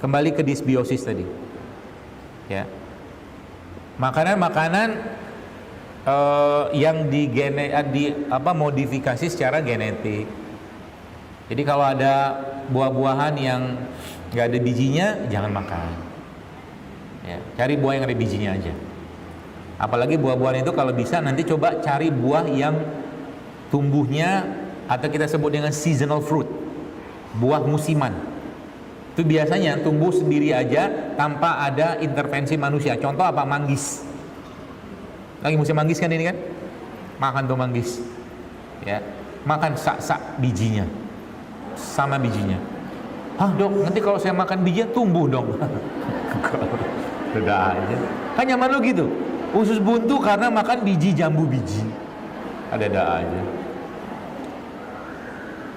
Kembali ke disbiosis tadi. Ya. Makanan-makanan yang modifikasi secara genetik. Jadi kalau ada buah-buahan yang nggak ada bijinya, jangan makan. Ya, cari buah yang ada bijinya aja. Apalagi buah-buahan itu kalau bisa nanti coba cari buah yang tumbuhnya atau kita sebut dengan seasonal fruit, buah musiman. Itu biasanya tumbuh sendiri aja tanpa ada intervensi manusia. Contoh apa? Manggis. Lagi musim manggis kan ini kan? Makan tuh manggis. Ya, makan sak-sak bijinya. Sama bijinya. Hah dok, nanti kalau saya makan bijinya tumbuh dong. Udah aja. Kan nyaman lo gitu. Usus buntu karena makan biji jambu biji. Ada aja.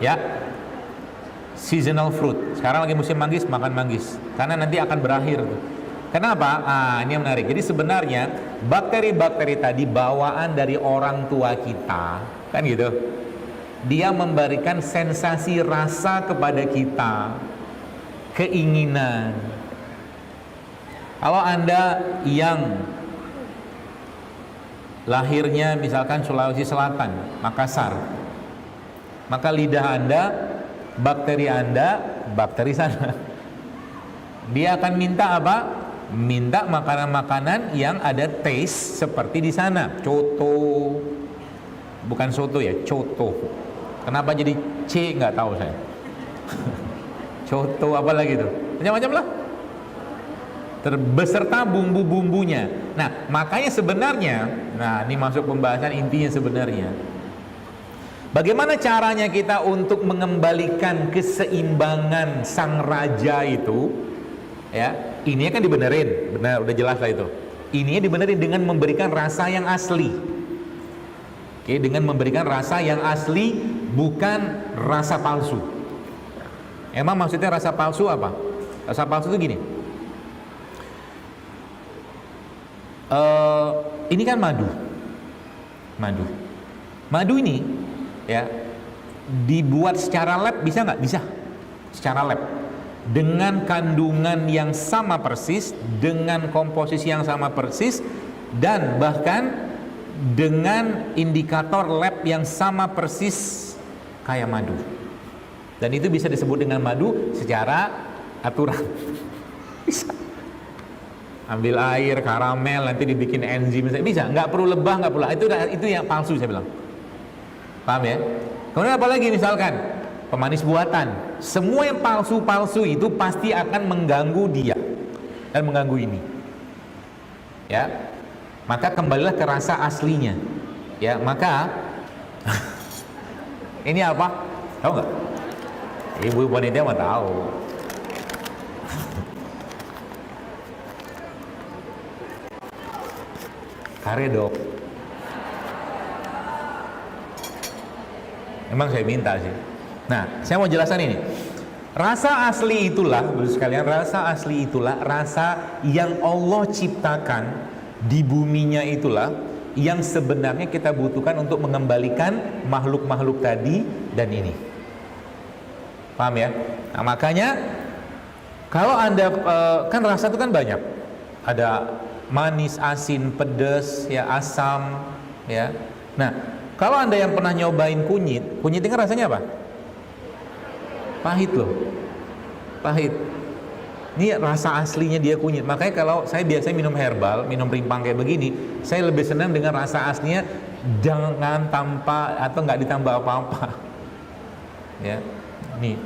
Ya. Seasonal fruit. Sekarang lagi musim manggis, makan manggis. Karena nanti akan berakhir. Kenapa? Ini yang menarik. Jadi sebenarnya bakteri-bakteri tadi bawaan dari orang tua kita, kan gitu. dia memberikan sensasi rasa kepada kita, keinginan. Kalau Anda yang lahirnya misalkan Sulawesi Selatan, Makassar, maka lidah Anda, bakteri sana. Dia akan minta apa? Minta makanan-makanan yang ada taste seperti di sana. Coto, bukan soto ya, coto. Kenapa jadi C nggak tahu saya. Coto apa lagi tuh? Macam-macam lah. Beserta bumbu-bumbunya. Nah, makanya sebenarnya, nah ini masuk pembahasan intinya sebenarnya. Bagaimana caranya kita untuk mengembalikan keseimbangan sang raja itu? Ya, ini kan dibenerin, benar, udah jelas lah itu. Ini dibenerin dengan memberikan rasa yang asli. Oke, dengan memberikan rasa yang asli, bukan rasa palsu. Emang maksudnya rasa palsu apa? Rasa palsu itu gini. Ini kan madu ini ya dibuat secara lab, bisa nggak? Bisa, secara lab dengan kandungan yang sama persis, dengan komposisi yang sama persis, dan bahkan dengan indikator lab yang sama persis kayak madu. Dan itu bisa disebut dengan madu secara aturan. Bisa. Ambil air, karamel, nanti dibikin enzim, bisa, nggak perlu lebah, nggak perlu. Itu yang palsu saya bilang. Paham ya? Kemudian apa lagi misalkan pemanis buatan. Semua yang palsu-palsu itu pasti akan mengganggu dia dan mengganggu ini. Ya, maka kembalilah ke rasa aslinya. Ya, maka ini apa? Tahu nggak? Ibu wanita mah tahu. Karedok. Emang saya minta sih. Nah, saya mau jelaskan ini. Rasa asli itulah, sekalian, rasa asli itulah rasa yang Allah ciptakan di buminya, itulah yang sebenarnya kita butuhkan untuk mengembalikan makhluk-makhluk tadi dan ini. Paham ya? Nah, makanya kalau Anda kan rasa itu kan banyak. Ada manis, asin, pedas, ya, asam, ya. Nah, kalau Anda yang pernah nyobain kunyit itu kan rasanya apa? Pahit loh, pahit. Ini rasa aslinya dia kunyit. Makanya kalau saya biasanya minum herbal, minum rimpang kayak begini, saya lebih senang dengan rasa aslinya, jangan tanpa atau nggak ditambah apa-apa. Ya, nih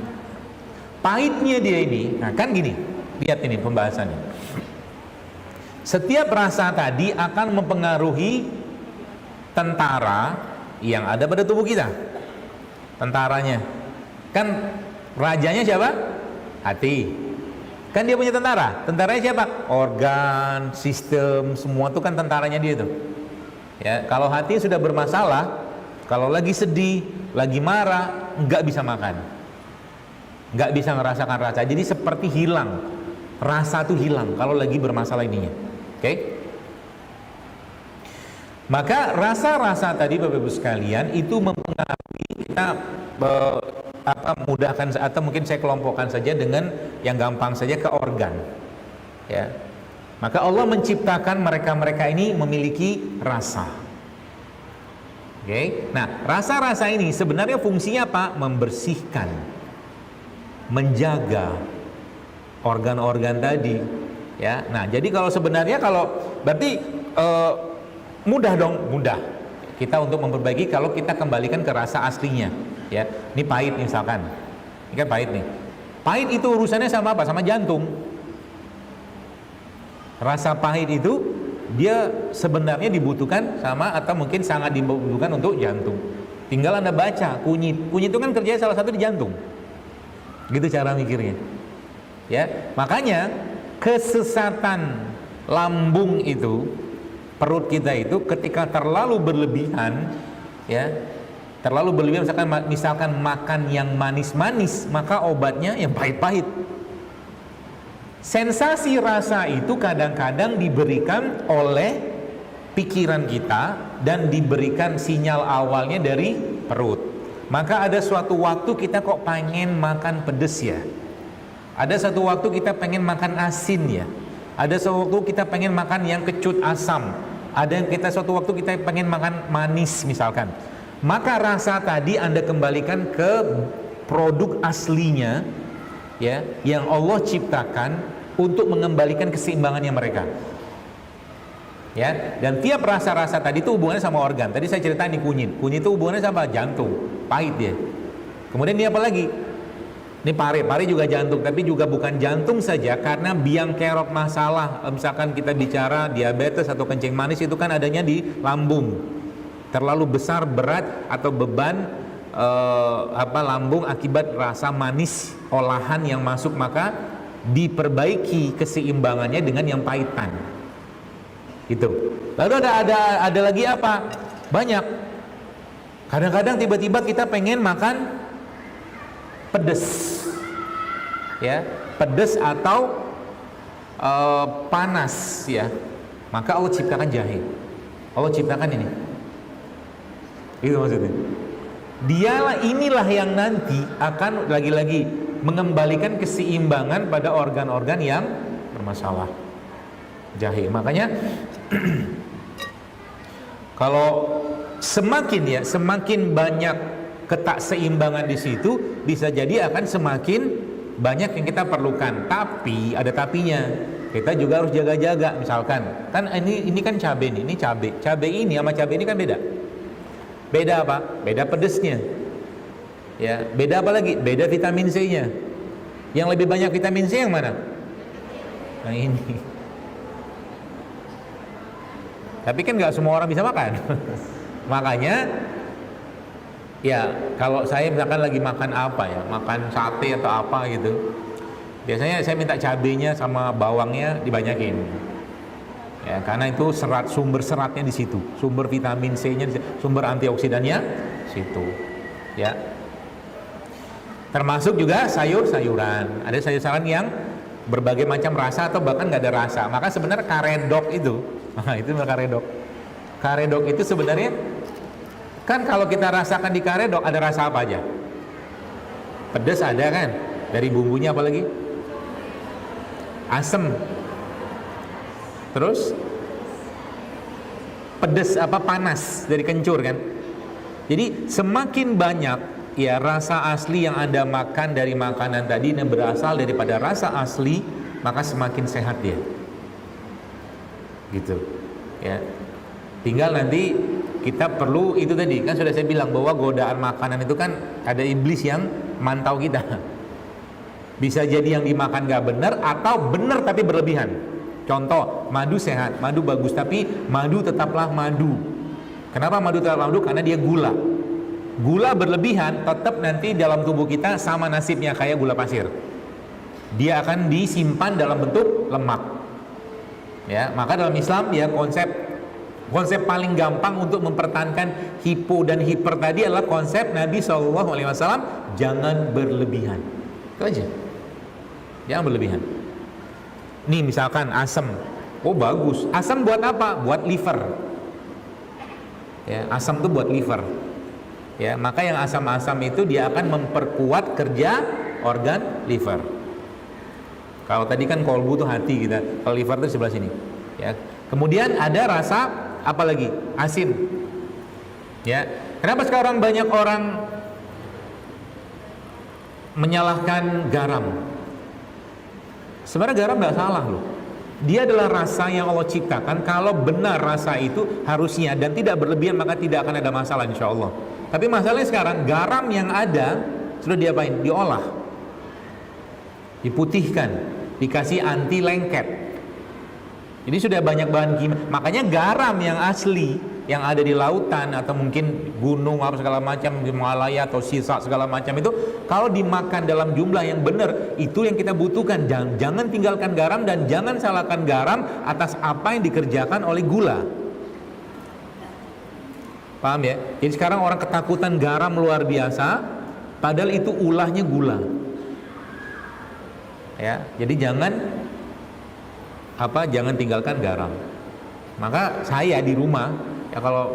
pahitnya dia ini. Nah kan gini, lihat ini pembahasannya. Setiap rasa tadi akan mempengaruhi tentara yang ada pada tubuh kita. Tentaranya kan, rajanya siapa? Hati. Kan dia punya tentara. Tentaranya siapa? Organ, sistem, semua itu kan tentaranya dia tuh. Ya, kalau hati sudah bermasalah, kalau lagi sedih, lagi marah, nggak bisa makan, nggak bisa ngerasakan rasa. Jadi seperti hilang, rasa tuh hilang kalau lagi bermasalah ininya. Oke? Maka rasa-rasa tadi Bapak Ibu sekalian itu mempengaruhi kita, mudahkan atau mungkin saya kelompokkan saja dengan yang gampang saja ke organ. Ya. Maka Allah menciptakan mereka-mereka ini memiliki rasa. Oke? Nah, rasa-rasa ini sebenarnya fungsinya apa? Membersihkan, menjaga organ-organ tadi. Ya, nah jadi kalau sebenarnya berarti mudah dong, mudah kita untuk memperbaiki kalau kita kembalikan ke rasa aslinya. Ya, ini pahit misalkan, ini kan pahit nih. Pahit itu urusannya sama apa? Sama jantung. Rasa pahit itu dia sebenarnya dibutuhkan sama atau mungkin sangat dibutuhkan untuk jantung. Tinggal Anda baca kunyit itu kan kerjanya salah satu di jantung. Gitu cara mikirnya. Ya, makanya kesesatan lambung itu, perut kita itu ketika terlalu berlebihan, ya, terlalu berlebihan, misalkan makan yang manis-manis, maka obatnya yang pahit-pahit. Sensasi rasa itu kadang-kadang diberikan oleh pikiran kita dan diberikan sinyal awalnya dari perut. Maka ada suatu waktu kita kok pengen makan pedes ya. Ada satu waktu kita pengen makan asin ya. Ada suatu waktu kita pengen makan yang kecut asam. Ada yang suatu waktu kita pengen makan manis misalkan. Maka rasa tadi Anda kembalikan ke produk aslinya ya, yang Allah ciptakan untuk mengembalikan keseimbangannya mereka. Ya, dan tiap rasa-rasa tadi itu hubungannya sama organ. Tadi saya ceritain di kunyit. Kunyit itu hubungannya sama jantung, pahit dia. Kemudian ini apa lagi? Ini pare juga jantung, tapi juga bukan jantung saja, karena biang kerok masalah. Misalkan kita bicara diabetes atau kencing manis, itu kan adanya di lambung. Terlalu besar, berat atau beban lambung akibat rasa manis olahan yang masuk, maka diperbaiki keseimbangannya dengan yang pahitan. Itu. Lalu ada lagi apa? Banyak. Kadang-kadang tiba-tiba kita pengen makan pedes, ya, pedes atau panas, ya. Maka Allah ciptakan jahe. Allah ciptakan ini. Itu maksudnya. Inilah yang nanti akan lagi-lagi mengembalikan keseimbangan pada organ-organ yang bermasalah. Jahe. Makanya kalau semakin banyak ketakseimbangan di situ, bisa jadi akan semakin banyak yang kita perlukan. Tapi ada tapinya. Kita juga harus jaga-jaga. Misalkan, kan ini kan cabai nih, ini cabai. Cabai ini sama cabai ini kan beda. Beda apa? Beda pedesnya. Ya, beda apa lagi? Beda vitamin C-nya. Yang lebih banyak vitamin C yang mana? Yang ini. Tapi kan nggak semua orang bisa makan. Makanya ya kalau saya misalkan lagi makan apa ya, makan sate atau apa gitu, biasanya saya minta cabenya sama bawangnya dibanyakin. Ya, karena itu sumber seratnya di situ, sumber vitamin C-nya, sumber antioksidannya di situ. Ya. Termasuk juga sayur-sayuran. Ada sayur-sayuran yang berbagai macam rasa atau bahkan nggak ada rasa. Maka sebenarnya karedok itu, itu karedok. Karedok itu sebenarnya kan kalau kita rasakan di karedok ada rasa apa aja? Pedas ada kan? Dari bumbunya apalagi? Asem. Terus pedas apa, panas dari kencur kan? Jadi semakin banyak ya rasa asli yang Anda makan dari makanan tadi yang berasal daripada rasa asli, maka semakin sehat dia. Gitu. Ya. Tinggal nanti kita perlu itu tadi, kan sudah saya bilang bahwa godaan makanan itu kan ada iblis yang mantau kita. Bisa jadi yang dimakan gak benar atau benar tapi berlebihan. Contoh, madu sehat, madu bagus, tapi madu tetaplah madu. Kenapa madu tetaplah madu? Karena dia gula. Gula berlebihan tetap nanti dalam tubuh kita sama nasibnya kayak gula pasir. Dia akan disimpan dalam bentuk lemak. Ya, maka dalam Islam ya konsep paling gampang untuk mempertahankan hipo dan hiper tadi adalah konsep Nabi SAW, jangan berlebihan. Itu aja. Jangan berlebihan. Nih misalkan asam, oh bagus. Asam buat apa? Buat liver. Ya, asam itu buat liver. Ya, maka yang asam-asam itu dia akan memperkuat kerja organ liver. Kalau tadi kan kolbu tuh hati kita, kalau liver itu sebelah sini. Ya. Kemudian ada rasa apa lagi? Asin. Ya. Kenapa sekarang banyak orang menyalahkan garam? Sebenarnya garam nggak salah loh. Dia adalah rasa yang Allah ciptakan. Kalau benar rasa itu harusnya dan tidak berlebihan, maka tidak akan ada masalah insya Allah. Tapi masalahnya sekarang garam yang ada sudah diapain? Diolah, diputihkan, dikasih anti lengket. Jadi sudah banyak bahan kimia. Makanya garam yang asli yang ada di lautan atau mungkin gunung apa segala macam, Himalaya atau sisa segala macam itu kalau dimakan dalam jumlah yang benar, itu yang kita butuhkan. Jangan tinggalkan garam dan jangan salahkan garam atas apa yang dikerjakan oleh gula. Paham ya? Jadi sekarang orang ketakutan garam luar biasa, padahal itu ulahnya gula. Ya, jadi jangan tinggalkan garam. Maka saya di rumah ya, kalau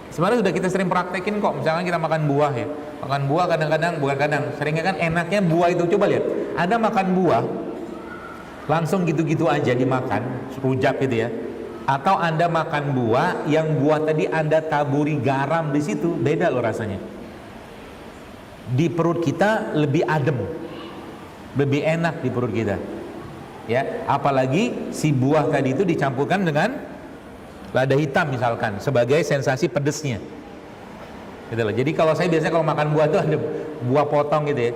sebenarnya sudah kita sering praktekin kok, misalkan kita makan buah ya, Makan buah kadang-kadang, bukan kadang, seringnya kan enaknya buah itu. Coba lihat, Anda makan buah langsung gitu-gitu aja dimakan, rujak gitu ya. Atau Anda makan buah yang buah tadi Anda taburi garam di situ, beda loh rasanya. Di perut kita lebih adem, lebih enak di perut kita. Ya, apalagi si buah tadi itu dicampurkan dengan lada hitam misalkan sebagai sensasi pedesnya. Gitu loh. Jadi kalau saya biasanya kalau makan buah itu ada buah potong gitu ya.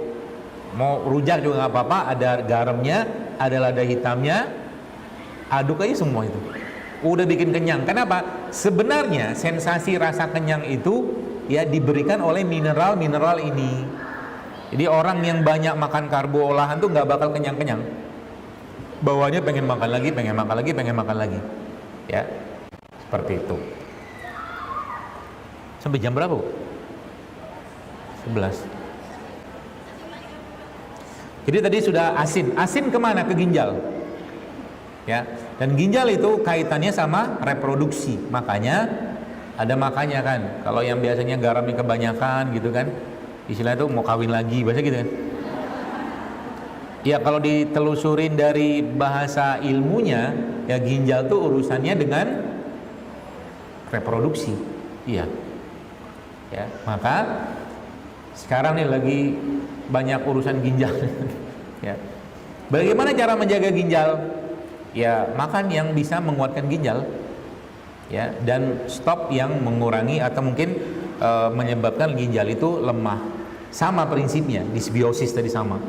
Mau rujak juga nggak apa-apa, ada garamnya, ada lada hitamnya, aduk aja semua itu. Udah bikin kenyang. Kenapa? Sebenarnya sensasi rasa kenyang itu ya diberikan oleh mineral-mineral ini. Jadi orang yang banyak makan karbo olahan tuh nggak bakal kenyang-kenyang. Bawahnya pengen makan lagi, pengen makan lagi, pengen makan lagi. Ya, seperti itu. Sampai jam berapa, Bu? 11. Jadi tadi sudah asin. Asin kemana? Ke ginjal. Ya, dan ginjal itu kaitannya sama reproduksi. Makanya ada makanya kan. Kalau yang biasanya garamnya kebanyakan gitu kan, istilahnya itu mau kawin lagi, bahasa gitu kan. Ya kalau ditelusurin dari bahasa ilmunya, ya ginjal tuh urusannya dengan reproduksi. Iya. Ya, maka sekarang nih lagi banyak urusan ginjal. Ya. Bagaimana cara menjaga ginjal? Ya, makan yang bisa menguatkan ginjal. Ya, dan stop yang mengurangi atau mungkin menyebabkan ginjal itu lemah. Sama prinsipnya, disbiosis tadi sama.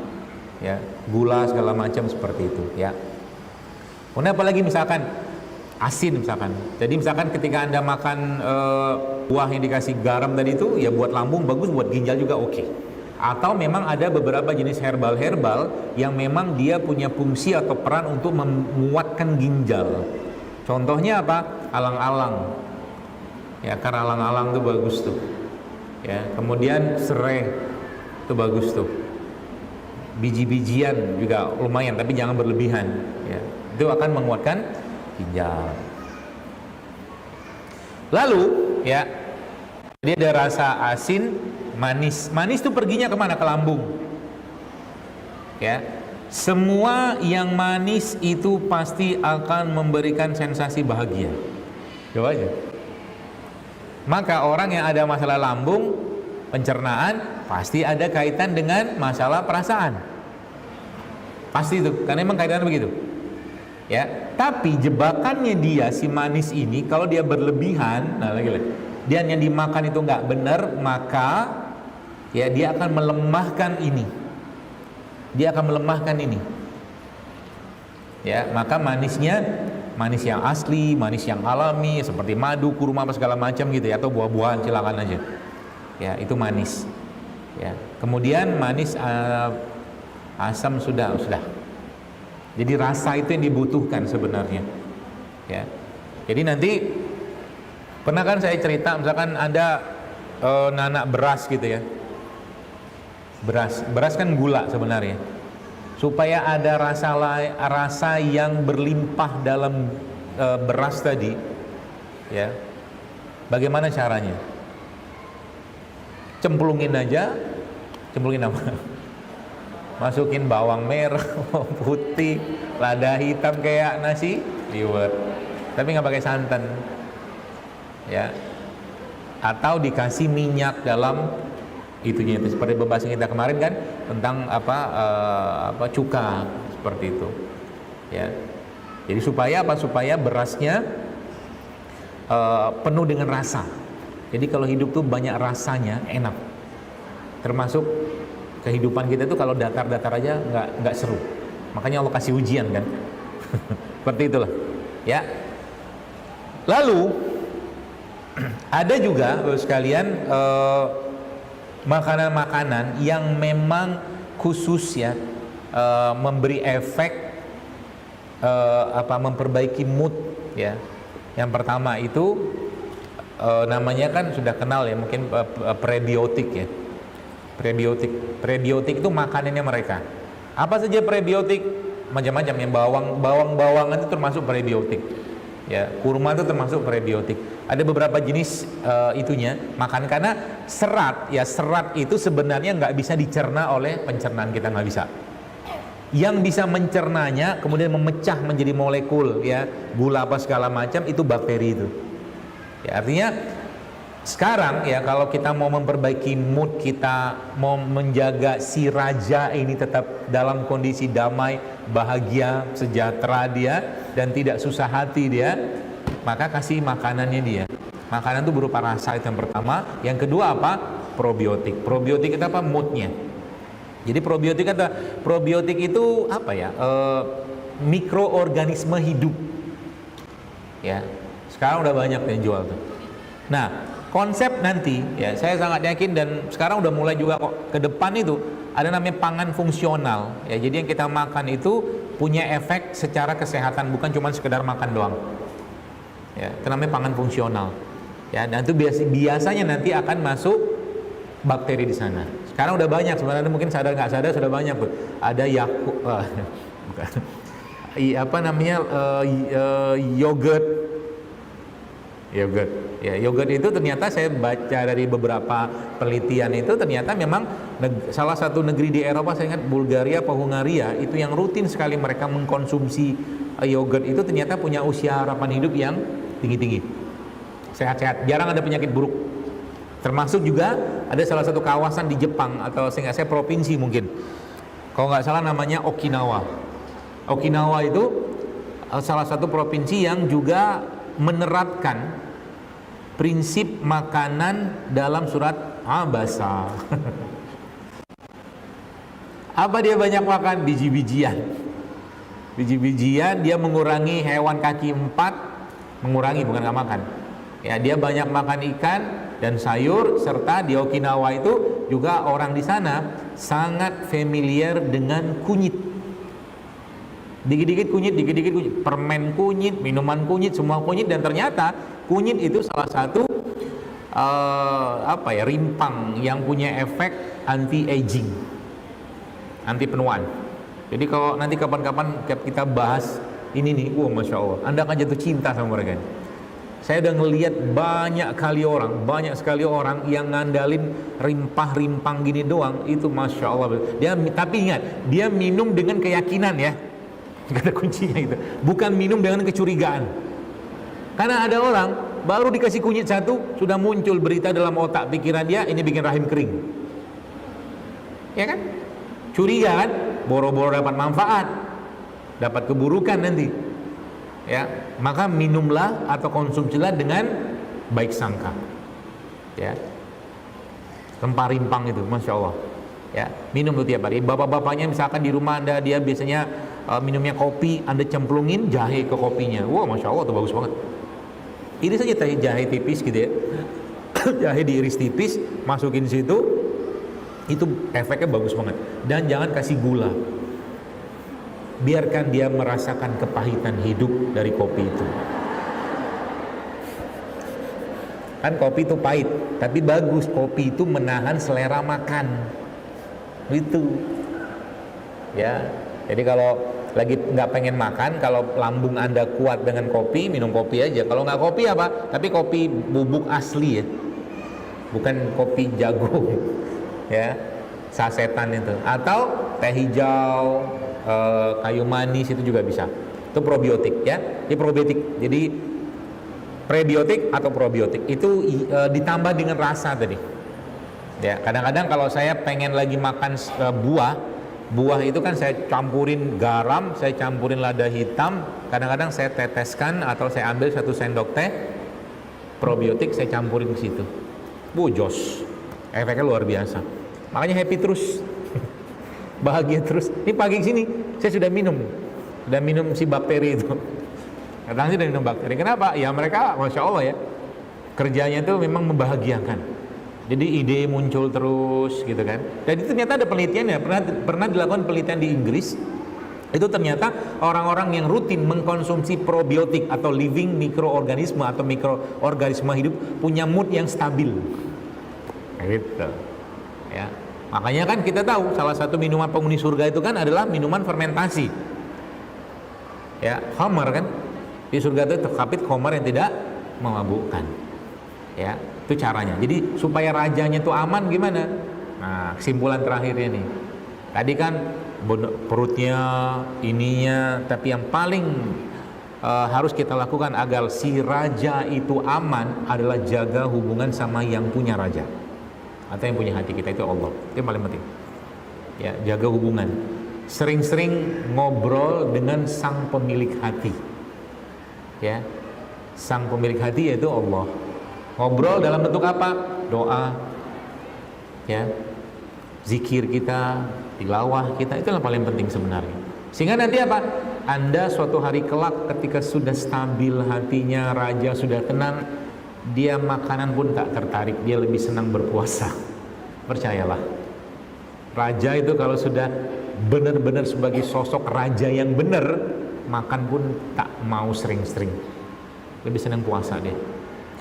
Ya, gula segala macam seperti itu, ya. Kemudian apalagi misalkan asin misalkan. Jadi misalkan ketika Anda makan buah yang dikasih garam tadi itu, ya buat lambung bagus, buat ginjal juga oke. Atau memang ada beberapa jenis herbal-herbal yang memang dia punya fungsi atau peran untuk menguatkan ginjal. Contohnya apa? Alang-alang. Ya, karena alang-alang itu bagus tuh. Ya, kemudian serai itu bagus tuh. Biji-bijian juga lumayan, tapi jangan berlebihan. Ya, itu akan menguatkan ginjal. Lalu, ya, dia ada rasa asin, manis. Manis itu perginya kemana? Ke lambung. Ya, semua yang manis itu pasti akan memberikan sensasi bahagia. Coba aja. Maka orang yang ada masalah lambung, pencernaan, pasti ada kaitan dengan masalah perasaan. Pasti itu, karena memang kaitannya begitu. Ya, tapi jebakannya dia si manis ini, kalau dia berlebihan, nah lagi-lagi, dia yang dimakan itu nggak benar, maka ya dia akan melemahkan ini. Dia akan melemahkan ini. Ya, maka manisnya manis yang asli, manis yang alami, seperti madu, kurma, apa segala macam gitu ya, atau buah-buahan silakan aja. Ya, itu manis. Ya, kemudian manis asam sudah. Jadi rasa itu yang dibutuhkan sebenarnya. Ya. Jadi nanti pernah kan saya cerita misalkan ada nanak beras gitu ya. Beras kan gula sebenarnya. Supaya ada rasa yang berlimpah dalam beras tadi, ya. Bagaimana caranya? Cemplungin apa? Masukin bawang merah, bawang putih, lada hitam kayak nasi liwet, tapi nggak pakai santan, ya. Atau dikasih minyak dalam itunya, itu seperti pembahasan kita kemarin kan tentang apa cuka seperti itu, ya. Jadi supaya apa? Supaya berasnya penuh dengan rasa. Jadi kalau hidup tuh banyak rasanya, enak. Termasuk kehidupan kita itu kalau datar-datar aja nggak seru. Makanya Allah kasih ujian kan. Seperti itulah, ya. Lalu ada juga sekalian makanan-makanan yang memang khusus ya, memberi efek memperbaiki mood ya. Yang pertama itu namanya kan sudah kenal ya, mungkin prebiotik ya. Prebiotik itu makanannya mereka. Apa saja prebiotik? Macam-macam, yang bawang-bawangan itu termasuk prebiotik. Ya, kurma itu termasuk prebiotik. Ada beberapa jenis itunya makan, karena serat itu sebenarnya nggak bisa dicerna oleh pencernaan kita, nggak bisa. Yang bisa mencernanya kemudian memecah menjadi molekul, ya, gula apa segala macam, itu bakteri itu. Ya, artinya sekarang ya, kalau kita mau memperbaiki mood kita, mau menjaga si raja ini tetap dalam kondisi damai, bahagia, sejahtera dia, dan tidak susah hati dia, maka kasih makanannya dia. Makanan itu berupa rasa, itu yang pertama. Yang kedua apa? Probiotik. Probiotik itu apa? Moodnya. Jadi probiotik itu apa ya? Mikroorganisme hidup. Ya, sekarang udah banyak yang jual tuh. Nah, konsep nanti ya, saya sangat yakin, dan sekarang udah mulai juga kok, ke depan itu ada namanya pangan fungsional ya. Jadi yang kita makan itu punya efek secara kesehatan, bukan cuma sekedar makan doang ya. Itu namanya pangan fungsional ya. Dan itu biasanya nanti akan masuk bakteri di sana. Sekarang udah banyak sebenarnya, mungkin sadar nggak sadar sudah banyak tuh. Ada yogurt. Ya, yogurt itu ternyata saya baca dari beberapa penelitian itu, ternyata memang salah satu negeri di Eropa, saya ingat Bulgaria atau Hungaria, itu yang rutin sekali mereka mengkonsumsi yogurt itu, ternyata punya usia harapan hidup yang tinggi-tinggi, sehat-sehat, jarang ada penyakit buruk. Termasuk juga ada salah satu kawasan di Jepang, atau saya provinsi mungkin, kalau nggak salah namanya Okinawa. Okinawa itu salah satu provinsi yang juga menerapkan prinsip makanan dalam surat Abasa. Apa dia banyak makan? Biji-bijian. Biji-bijian, dia mengurangi hewan kaki 4, mengurangi bukan nggak makan. Ya, dia banyak makan ikan dan sayur, serta di Okinawa itu juga orang di sana sangat familiar dengan kunyit. Dikit-dikit kunyit, permen kunyit, minuman kunyit, semua kunyit. Dan ternyata kunyit itu salah satu rimpang yang punya efek anti-aging, anti penuaan. Jadi kalau nanti kapan-kapan kita bahas ini nih, Masya Allah, Anda akan jatuh cinta sama mereka. Saya udah ngelihat banyak sekali orang yang ngandalin rimpang gini doang, itu Masya Allah. Tapi ingat, dia minum dengan keyakinan ya, kata kuncinya itu, bukan minum dengan kecurigaan. Karena ada orang baru dikasih kunyit satu, sudah muncul berita dalam otak pikiran dia, ini bikin rahim kering, ya kan? Curiga kan? Boro-boro dapat manfaat, dapat keburukan nanti. Ya, maka minumlah atau konsumsilah dengan baik sangka. Ya, rempah rimpang itu, Masya Allah. Ya, minum tuh tiap hari. Bapak-bapaknya misalkan di rumah Anda, dia biasanya minumnya kopi, Anda cemplungin jahe ke kopinya. Masya Allah, tuh bagus banget. Ini saja jahe tipis gitu ya. Jahe diiris tipis, masukin situ, itu efeknya bagus banget. Dan jangan kasih gula. Biarkan dia merasakan kepahitan hidup dari kopi itu. Kan kopi itu pahit, tapi bagus, kopi itu menahan selera makan. Itu. Ya. Jadi kalau lagi nggak pengen makan, kalau lambung Anda kuat dengan kopi, minum kopi aja. Kalau nggak kopi apa? Tapi kopi bubuk asli ya. Bukan kopi jagung. Ya. Sasetan itu. Atau teh hijau, kayu manis, itu juga bisa. Itu probiotik ya. Ini probiotik. Jadi prebiotik atau probiotik itu ditambah dengan rasa tadi. Ya, kadang-kadang kalau saya pengen lagi makan buah itu kan saya campurin garam, saya campurin lada hitam, kadang-kadang saya teteskan atau saya ambil 1 sendok teh probiotik, saya campurin ke situ. Jos. Efeknya luar biasa. Makanya happy terus. Bahagia terus. Ini pagi sini saya sudah minum si bakteri itu. Katanya sudah minum bakteri. Kenapa? Ya mereka, Masya Allah ya, kerjanya itu memang membahagiakan. Jadi ide muncul terus gitu kan. Dan itu ternyata ada penelitiannya. Pernah dilakukan penelitian di Inggris. Itu ternyata orang-orang yang rutin mengkonsumsi probiotik atau living mikroorganisme atau mikroorganisme hidup punya mood yang stabil. Gitu. Ya. Makanya kan kita tahu salah satu minuman penghuni surga itu kan adalah minuman fermentasi. Ya, khamar kan? Di surga itu terkapit khamar yang tidak memabukkan. Ya, itu caranya. Jadi supaya rajanya itu aman gimana? Nah, kesimpulan terakhirnya nih. Tadi kan perutnya, ininya, tapi yang paling harus kita lakukan agar si raja itu aman adalah jaga hubungan sama yang punya raja atau yang punya hati kita, itu Allah. Itu yang paling penting. Ya, jaga hubungan. Sering-sering ngobrol dengan sang pemilik hati. Ya, sang pemilik hati yaitu Allah. Ngobrol dalam bentuk apa? Doa, ya, zikir kita, tilawah kita, itu yang paling penting sebenarnya. Sehingga nanti apa? Anda suatu hari kelak ketika sudah stabil hatinya, raja sudah tenang, dia makanan pun tak tertarik, dia lebih senang berpuasa. Percayalah, raja itu kalau sudah benar-benar sebagai sosok raja yang benar, makan pun tak mau sering-sering, lebih senang puasa dia.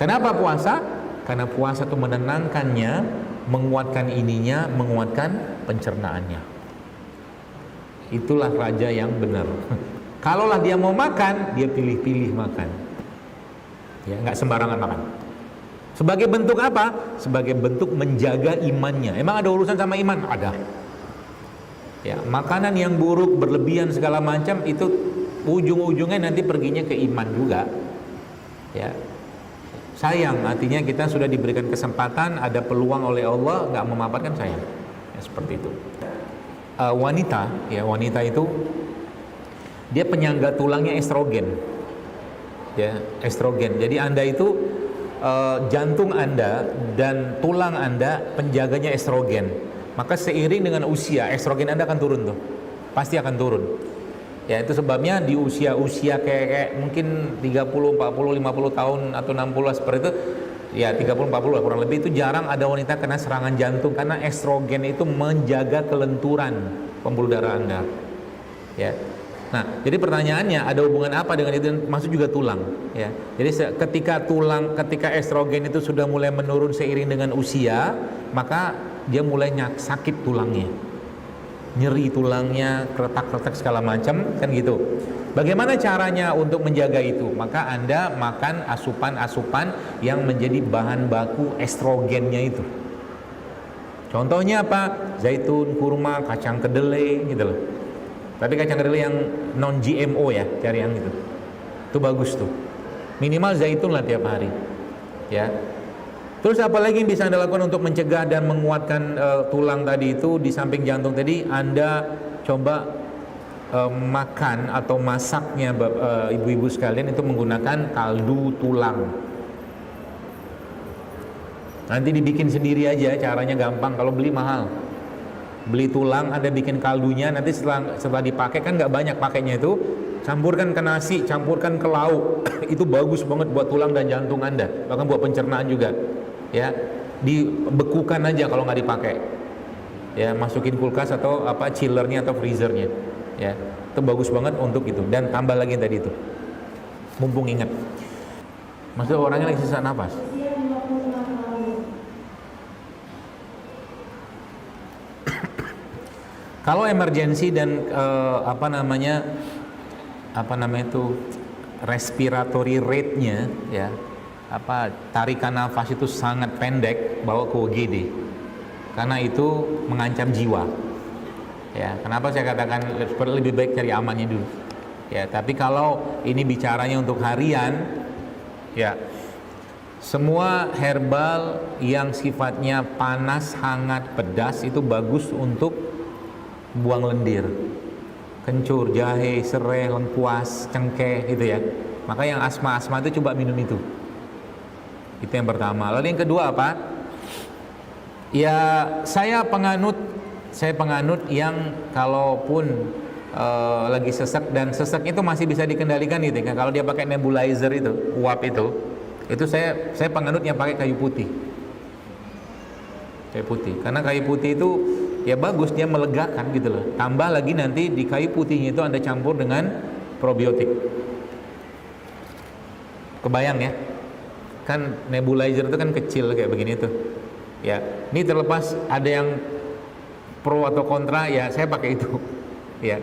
Kenapa puasa? Karena puasa itu menenangkannya, menguatkan ininya, menguatkan pencernaannya. Itulah raja yang benar. Kalaulah dia mau makan, dia pilih-pilih makan. Ya, nggak sembarangan makan. Sebagai bentuk apa? Sebagai bentuk menjaga imannya. Emang ada urusan sama iman? Ada. Ya, makanan yang buruk, berlebihan segala macam itu ujung-ujungnya nanti perginya ke iman juga. Ya. Sayang, artinya kita sudah diberikan kesempatan, ada peluang oleh Allah, nggak memaparkan, sayang. Ya, seperti itu. Wanita, ya, wanita itu dia penyangga tulangnya estrogen. Ya, estrogen. Jadi Anda itu jantung Anda dan tulang Anda penjaganya estrogen. Maka seiring dengan usia, estrogen Anda akan turun tuh. Pasti akan turun. Ya, itu sebabnya di usia-usia kayak mungkin 30, 40, 50 tahun atau 60 seperti itu, ya 30, 40 kurang lebih, itu jarang ada wanita kena serangan jantung karena estrogen itu menjaga kelenturan pembuluh darah Anda. Ya. Nah, jadi pertanyaannya ada hubungan apa dengan itu? Maksud juga tulang, ya. Jadi ketika estrogen itu sudah mulai menurun seiring dengan usia, maka dia mulai sakit tulangnya. Nyeri tulangnya, kretak-kretak segala macam, kan gitu. Bagaimana caranya untuk menjaga itu? Maka Anda makan asupan-asupan yang menjadi bahan baku estrogennya itu. Contohnya apa? Zaitun, kurma, kacang kedelai gitu loh. Tapi kacang kedelai yang non GMO ya, cari yang itu. Itu bagus tuh. Minimal zaitun lah tiap hari. Ya. Terus apa lagi yang bisa Anda lakukan untuk mencegah dan menguatkan tulang tadi itu? Di samping jantung tadi, Anda coba makan atau masaknya ibu-ibu sekalian itu menggunakan kaldu tulang. Nanti dibikin sendiri aja, caranya gampang. Kalau beli mahal. Beli tulang, Anda bikin kaldunya, nanti setelah dipakai, kan nggak banyak pakainya itu, campurkan ke nasi, campurkan ke lauk. Itu bagus banget buat tulang dan jantung Anda, bahkan buat pencernaan juga. Ya, dibekukan aja kalau nggak dipakai. Ya, masukin kulkas atau apa, chillernya atau freezernya. Ya, itu bagus banget untuk itu. Dan tambah lagi yang tadi itu, mumpung ingat. Maksudnya orangnya lagi sesak nafas. Kalau emergensi dan respiratory rate-nya, ya, tarikan nafas itu sangat pendek, bawa ke UGD karena itu mengancam jiwa. Ya, kenapa saya katakan lebih baik cari amannya dulu. Ya, tapi kalau ini bicaranya untuk harian, ya, semua herbal yang sifatnya panas, hangat, pedas itu bagus untuk buang lendir, kencur, jahe, serai, lengkuas, cengkeh, gitu ya. Maka yang asma-asma itu coba minum itu. Itu yang pertama. Lalu yang kedua apa? Ya, saya penganut yang kalaupun lagi sesek, dan sesek itu masih bisa dikendalikan gitu kan. Kalau dia pakai nebulizer itu, uap itu saya penganut yang pakai kayu putih. Kayu putih. Karena kayu putih itu ya bagus, dia melegakan gitu loh. Tambah lagi nanti di kayu putihnya itu Anda campur dengan probiotik. Kebayang ya? Kan nebulizer itu kan kecil kayak begini tuh. Ya, ini terlepas ada yang pro atau kontra, ya saya pakai itu. Ya.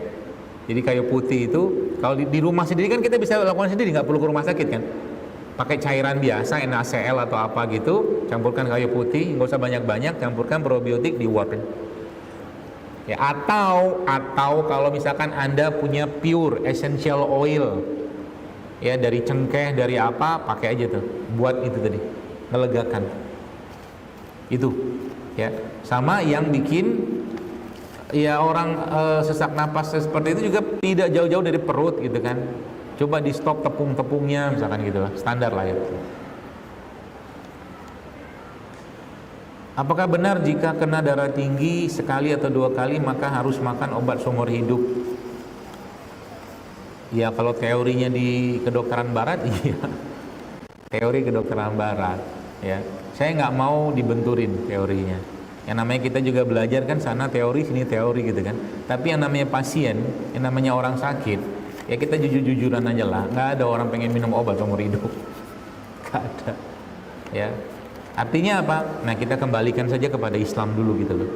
Jadi kayu putih itu Kalau di rumah sendiri kan kita bisa lakukan sendiri, nggak perlu ke rumah sakit kan. Pakai cairan biasa, NaCl atau apa gitu, campurkan kayu putih, nggak usah banyak-banyak, campurkan probiotik di wok. Ya, atau kalau misalkan Anda punya pure essential oil, ya dari cengkeh, dari apa, pakai aja tuh, buat itu tadi, melegakan. Itu, ya. Sama yang bikin ya orang sesak napas seperti itu juga tidak jauh-jauh dari perut gitu kan. Coba di stop tepung-tepungnya misalkan gitu lah, standar lah ya. Apakah benar jika kena darah tinggi sekali atau 2 kali maka harus makan obat seumur hidup? Ya kalau teorinya di kedokteran barat iya. Teori kedokteran barat ya. Saya nggak mau dibenturin teorinya. Yang namanya kita juga belajar kan sana teori sini teori gitu kan. Tapi yang namanya pasien, yang namanya orang sakit, ya kita jujur-jujuran aja lah. Nggak ada orang pengen minum obat seumur hidup. Nggak ada. Ya. Artinya apa? Nah kita kembalikan saja kepada Islam dulu gitu loh.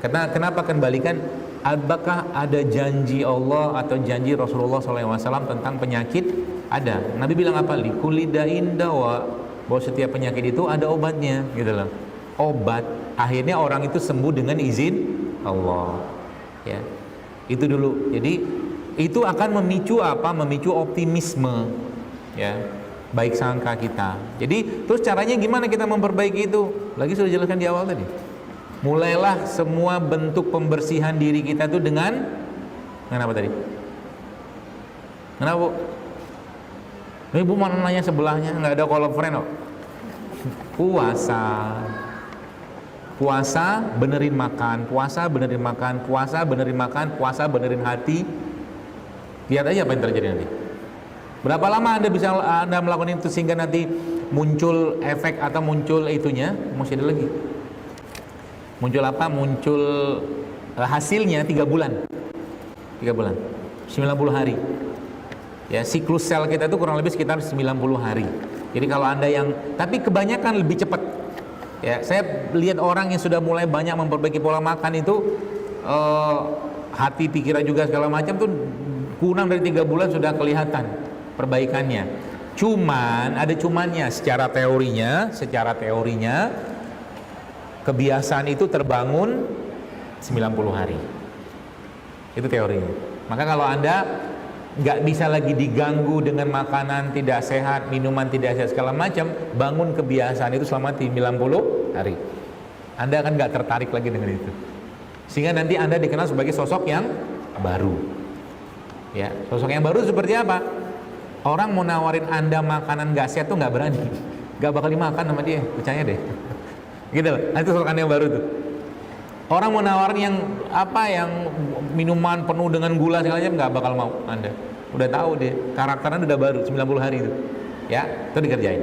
Kenapa kembalikan? Apakah ada janji Allah atau janji Rasulullah SAW tentang penyakit? Ada. Nabi bilang apa? Likulli da'in dawa. Bahwa setiap penyakit itu ada obatnya gitu loh. Obat. Akhirnya orang itu sembuh dengan izin Allah. Ya. Itu dulu. Jadi itu akan memicu apa? Memicu optimisme. Ya. Baik sangka kita. Jadi terus caranya gimana kita memperbaiki itu? Lagi sudah jelaskan di awal tadi. Mulailah semua bentuk pembersihan diri kita tuh dengan apa tadi? Kenapa? Ibu mana nanya sebelahnya, nggak ada call friend kok. Puasa benerin makan, puasa benerin makan, puasa benerin makan, puasa benerin hati. Lihat aja apa yang terjadi nanti. Berapa lama Anda melakukan itu sehingga nanti muncul efek atau muncul itunya? Masih ada lagi. Muncul apa? Muncul hasilnya 3 bulan. 3 bulan. 90 hari. Ya, siklus sel kita itu kurang lebih sekitar 90 hari. Jadi kalau Anda yang tapi kebanyakan lebih cepat. Ya, saya lihat orang yang sudah mulai banyak memperbaiki pola makan itu hati, pikiran juga segala macam tuh kurang dari 3 bulan sudah kelihatan perbaikannya. Cuman ada cumannya secara teorinya kebiasaan itu terbangun 90 hari. Itu teorinya. Maka kalau Anda nggak bisa lagi diganggu dengan makanan tidak sehat, minuman tidak sehat segala macam, bangun kebiasaan itu selama 90 hari. Anda akan nggak tertarik lagi dengan itu. Sehingga nanti Anda dikenal sebagai sosok yang baru. Ya, sosok yang baru seperti apa? Orang mau nawarin Anda makanan nggak sehat tuh nggak berani, nggak bakal dimakan sama dia, percaya deh. Gitu loh, itu sosok Anda yang baru tuh. Orang mau nawarin yang apa, yang minuman penuh dengan gula segala macam, nggak bakal mau Anda. Udah tahu deh, karakternya udah baru 90 hari itu. Ya, itu dikerjain.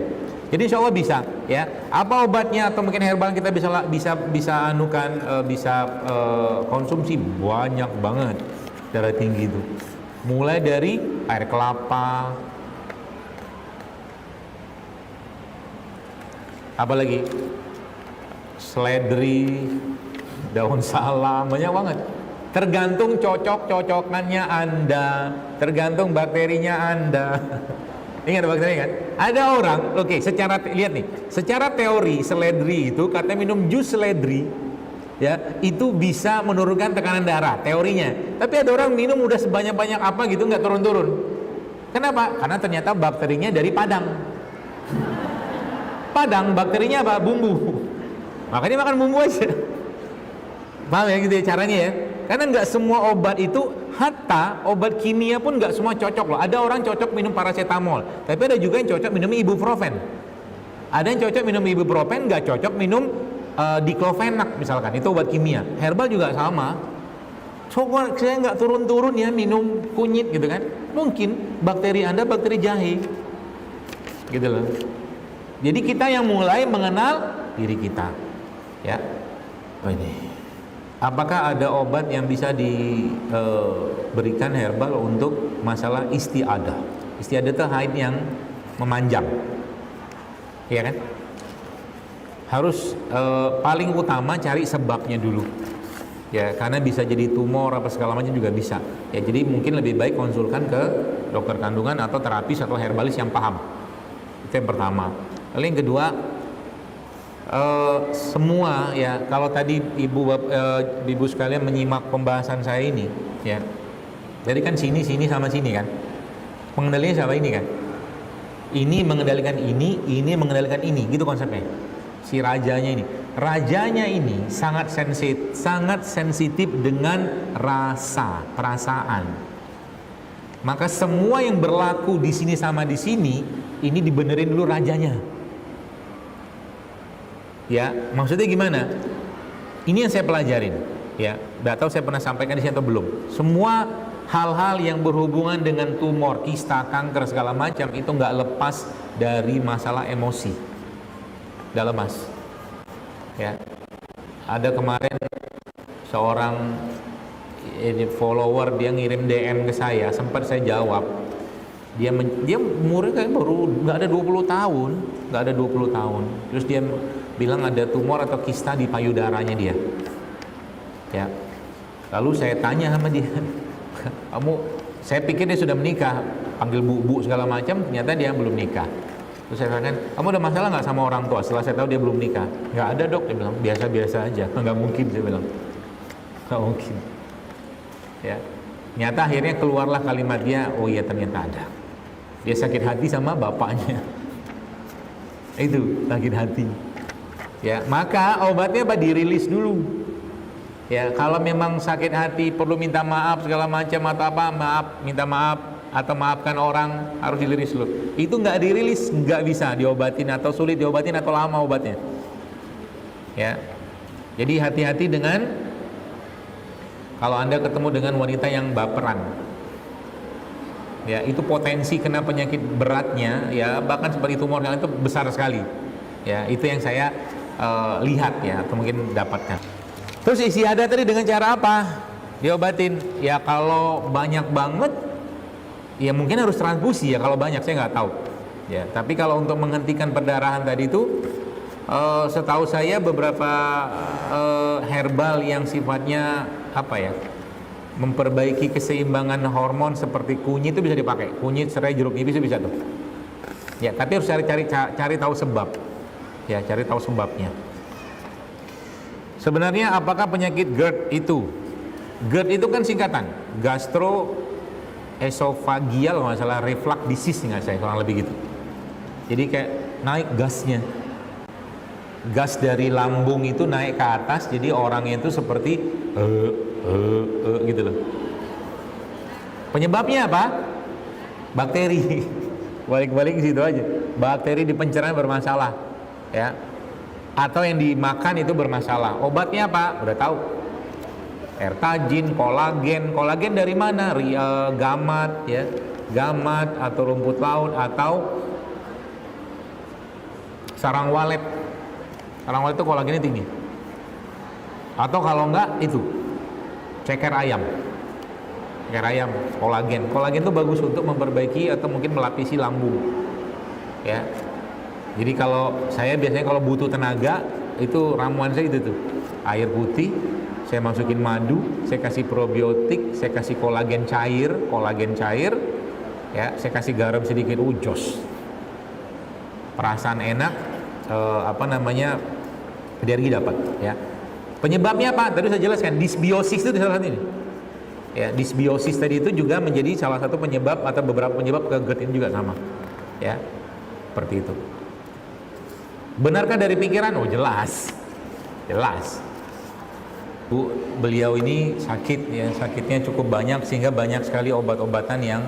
Jadi insya Allah bisa. Ya, apa obatnya atau mungkin herbal kita bisa anukan, konsumsi banyak banget darah tinggi itu. Mulai dari air kelapa, apa lagi? Seledri, daun salam, banyak banget. Tergantung cocok-cocokannya Anda, tergantung bakterinya Anda. Ingat bakteri kan? Ada orang, lihat nih, secara teori seledri itu katanya minum jus seledri, ya itu bisa menurunkan tekanan darah, teorinya. Tapi ada orang minum udah sebanyak-banyak apa gitu nggak turun-turun. Kenapa? Karena ternyata bakterinya dari Padang. Padang bakterinya apa? Bumbu. Makanya makan bumbu aja. Paham ya gitu ya caranya ya? Karena nggak semua obat itu, hatta obat kimia pun nggak semua cocok loh. Ada orang cocok minum paracetamol, tapi ada juga yang cocok minum ibuprofen. Ada yang cocok minum ibuprofen, nggak cocok minum diclofenac misalkan, itu obat kimia. Herbal juga sama. Coba saya nggak turun-turun ya minum kunyit gitu kan? Mungkin bakteri Anda bakteri jahe, gitu loh. Jadi kita yang mulai mengenal diri kita. Ya, ini. Apakah ada obat yang bisa diberikan herbal untuk masalah istiadah? Istiadah itu haid yang memanjang, ya kan? Harus paling utama cari sebabnya dulu. Ya, karena bisa jadi tumor apa segala macam juga bisa. Ya, jadi mungkin lebih baik konsulkan ke dokter kandungan atau terapis atau herbalis yang paham. Itu yang pertama. Lalu yang kedua, semua ya, kalau tadi ibu sekalian menyimak pembahasan saya ini, ya. Jadi kan sini sama sini kan. Pengendalinya siapa ini kan? Ini mengendalikan ini mengendalikan ini, gitu konsepnya. Si rajanya ini. Rajanya ini sangat sensitif dengan rasa, perasaan. Maka semua yang berlaku di sini sama di sini, ini dibenerin dulu rajanya. Ya, maksudnya gimana? Ini yang saya pelajarin. Ya, nggak tahu saya pernah sampaikan di sini atau belum. Semua hal-hal yang berhubungan dengan tumor, kista, kanker segala macam itu nggak lepas dari masalah emosi. Nggak lepas. Ya, ada kemarin seorang follower, dia ngirim DM ke saya, sempat saya jawab. Dia umurnya kayak baru nggak ada 20 tahun. Terus dia bilang ada tumor atau kista di payudaranya dia. Ya, lalu saya tanya sama dia, saya pikir dia sudah menikah, panggil bu segala macam, ternyata dia belum nikah. Terus saya tanya, kamu ada masalah nggak sama orang tua? Setelah saya tahu dia belum nikah, nggak ada dok, dia bilang biasa-biasa aja. Nggak mungkin, saya bilang nggak mungkin. Ya, ternyata akhirnya keluarlah kalimat dia, oh iya ternyata ada. Dia sakit hati sama bapaknya. Itu sakit hati. Ya, maka obatnya apa? Dirilis dulu. Ya, kalau memang sakit hati perlu minta maaf segala macam atau apa, minta maaf atau maafkan orang, harus dirilis dulu. Itu nggak dirilis, nggak bisa diobatin atau sulit diobatin atau lama obatnya. Ya, jadi hati-hati dengan kalau Anda ketemu dengan wanita yang baperan. Ya, itu potensi kena penyakit beratnya, ya bahkan seperti tumor itu besar sekali. Ya, itu yang saya lihat ya, atau mungkin dapatkan. Terus istiadah tadi dengan cara apa diobatin? Ya kalau banyak banget, ya mungkin harus transfusi ya. Kalau banyak saya nggak tahu. Ya, tapi kalau untuk menghentikan perdarahan tadi itu, setahu saya beberapa herbal yang sifatnya apa ya, memperbaiki keseimbangan hormon seperti kunyit itu bisa dipakai. Kunyit, serai, jeruk nipis bisa tuh. Ya, tapi harus cari tahu sebab. Ya, cari tahu sebabnya. Sebenarnya apakah penyakit GERD itu? GERD itu kan singkatan, gastroesophageal masalah reflux disease, nggak saya kurang lebih gitu. Jadi kayak naik gasnya, gas dari lambung itu naik ke atas, jadi orangnya itu seperti gitu loh. Penyebabnya apa? Bakteri. Balik-balik ke situ aja. Bakteri di pencernaan bermasalah, ya. Atau yang dimakan itu bermasalah. Obatnya apa? Udah tahu. Ertajin, kolagen. Kolagen dari mana? Gamat, ya. Gamat atau rumput laut atau sarang walet. Sarang walet itu kolagennya tinggi. Atau kalau enggak itu ceker ayam. Ceker ayam, kolagen. Kolagen itu bagus untuk memperbaiki atau mungkin melapisi lambung. Ya. Jadi kalau saya biasanya kalau butuh tenaga, itu ramuan saya itu tuh. Air putih, saya masukin madu, saya kasih probiotik, saya kasih kolagen cair, ya, saya kasih garam sedikit, ujos. Perasaan enak, energi dapat, ya. Penyebabnya apa? Tadi saya jelaskan, disbiosis itu salah satu ini. Ya, disbiosis tadi itu juga menjadi salah satu penyebab atau beberapa penyebab ke GERD ini juga sama. Ya. Seperti itu. Benarkah dari pikiran? Oh jelas. Bu, beliau ini sakit ya, sakitnya cukup banyak sehingga banyak sekali obat-obatan yang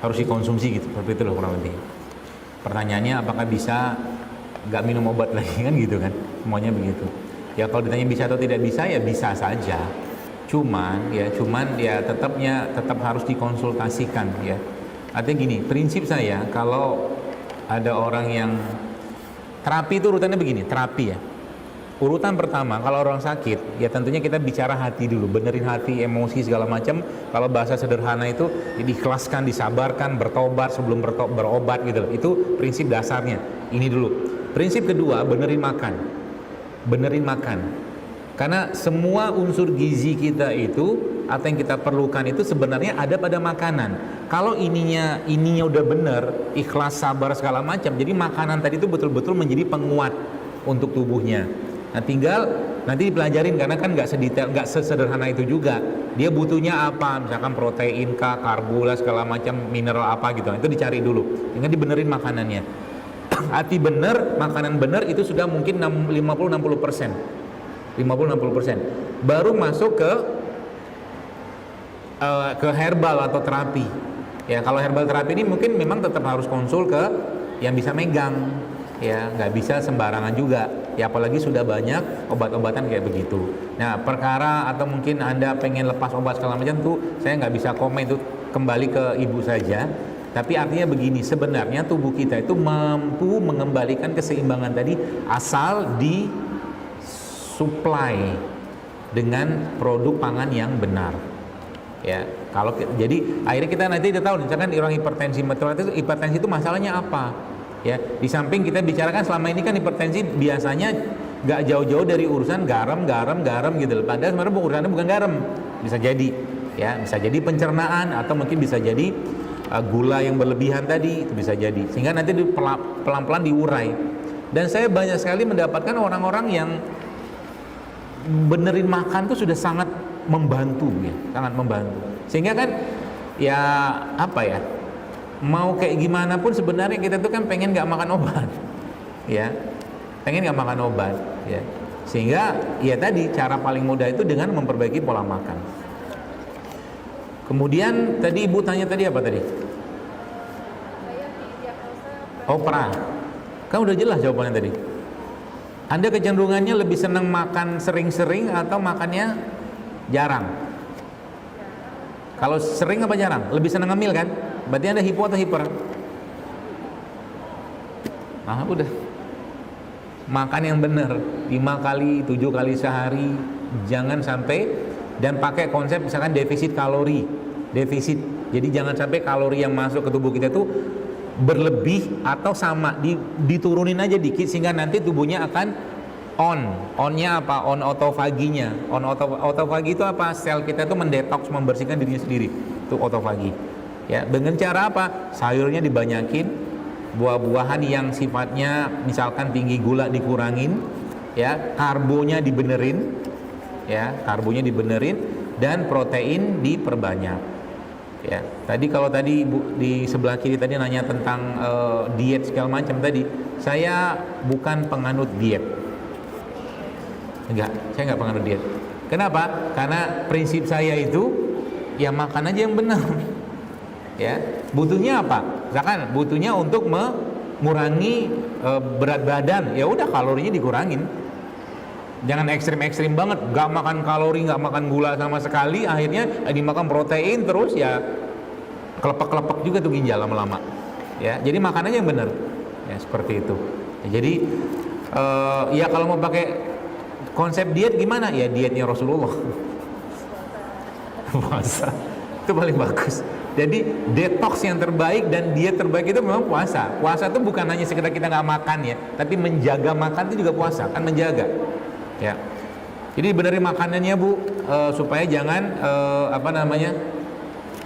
harus dikonsumsi gitu. Seperti itu loh kurang lebih. Pertanyaannya apakah bisa nggak minum obat lagi kan gitu kan? Semuanya begitu. Ya kalau ditanya bisa atau tidak bisa ya bisa saja. Cuman ya tetap harus dikonsultasikan ya. Artinya gini, prinsip saya kalau ada orang yang terapi itu urutannya begini, terapi ya. Urutan pertama kalau orang sakit, ya tentunya kita bicara hati dulu, benerin hati, emosi segala macam. Kalau bahasa sederhana itu diikhlaskan, disabarkan, bertobat sebelum berobat gitu loh. Itu prinsip dasarnya. Ini dulu. Prinsip kedua, benerin makan. Karena semua unsur gizi kita itu atau yang kita perlukan itu sebenarnya ada pada makanan. Kalau ininya udah bener, ikhlas, sabar segala macam, jadi makanan tadi itu betul-betul menjadi penguat untuk tubuhnya. Nah, tinggal nanti dipelajarin karena kan nggak sedetail, nggak sesederhana itu juga. Dia butuhnya apa? Misalkan protein kah, karbo lah segala macam, mineral apa gitu. Itu dicari dulu. Tinggal dibenerin makanannya. Hati bener, makanan bener itu sudah mungkin 50-60%. 50-60%. Baru masuk ke herbal atau terapi. Ya, kalau herbal terapi ini mungkin memang tetap harus konsul ke yang bisa megang. Ya, nggak bisa sembarangan juga. Ya, apalagi sudah banyak obat-obatan kayak begitu. Nah, perkara atau mungkin Anda pengen lepas obat segala macam tuh, saya nggak bisa komen, itu kembali ke ibu saja. Tapi artinya begini, sebenarnya tubuh kita itu mampu mengembalikan keseimbangan tadi asal di supply dengan produk pangan yang benar. Ya, kalau jadi akhirnya kita nanti udah tahu misalkan orang hipertensi itu masalahnya apa? Ya, di samping kita bicarakan selama ini kan hipertensi biasanya nggak jauh-jauh dari urusan garam gitu. Padahal sebenarnya urusannya bukan garam. Bisa jadi ya, bisa jadi pencernaan atau mungkin bisa jadi gula yang berlebihan tadi, itu bisa jadi. Sehingga nanti pelan-pelan diurai. Dan saya banyak sekali mendapatkan orang-orang yang benerin makan tuh sudah sangat membantu ya, sangat membantu. Sehingga kan ya apa ya, mau kayak gimana pun sebenarnya kita tuh kan pengen nggak makan obat, ya, pengen nggak makan obat, ya. Sehingga ya tadi cara paling mudah itu dengan memperbaiki pola makan. Kemudian tadi ibu tanya tadi apa tadi? Oh, pra. Kan udah jelas jawabannya tadi. Anda kecenderungannya lebih senang makan sering-sering atau makannya jarang? Kalau sering apa jarang? Lebih senang ngemil kan? Berarti Anda hipo atau hiper? Nah, udah. Makan yang benar, 5 kali, 7 kali sehari, jangan sampai, dan pakai konsep misalkan defisit kalori. Defisit. Jadi jangan sampai kalori yang masuk ke tubuh kita itu berlebih atau sama, diturunin aja dikit sehingga nanti tubuhnya akan onnya apa? On autofaginya. Autofagi itu apa? Sel kita itu mendetoks, membersihkan dirinya sendiri. Itu autofagi. Ya, dengan cara apa? Sayurnya dibanyakin, buah-buahan yang sifatnya misalkan tinggi gula dikurangin, ya, karbonya dibenerin, ya, karbonya dibenerin, dan protein diperbanyak. Ya, tadi kalau tadi Bu di sebelah kiri tadi nanya tentang diet segala macam tadi, saya bukan penganut diet. Enggak, saya enggak penganut diet. Kenapa? Karena prinsip saya itu ya makan aja yang benar. Ya, butuhnya apa? Misalkan butuhnya untuk mengurangi berat badan, ya udah kalorinya dikurangin. Jangan ekstrim-ekstrim banget, gak makan kalori, gak makan gula sama sekali, akhirnya dimakan protein terus ya kelepek-kelepek juga tuh ginjal lama-lama. Ya, jadi makan aja yang benar. Ya, seperti itu. Ya, jadi ya kalau mau pakai konsep diet gimana? Ya dietnya Rasulullah. Puasa. Itu paling bagus. Jadi detox yang terbaik dan diet terbaik itu memang puasa. Puasa itu bukan hanya sekedar kita nggak makan ya, tapi menjaga makan itu juga puasa, kan menjaga. Ya, jadi benerin makanannya Bu, supaya jangan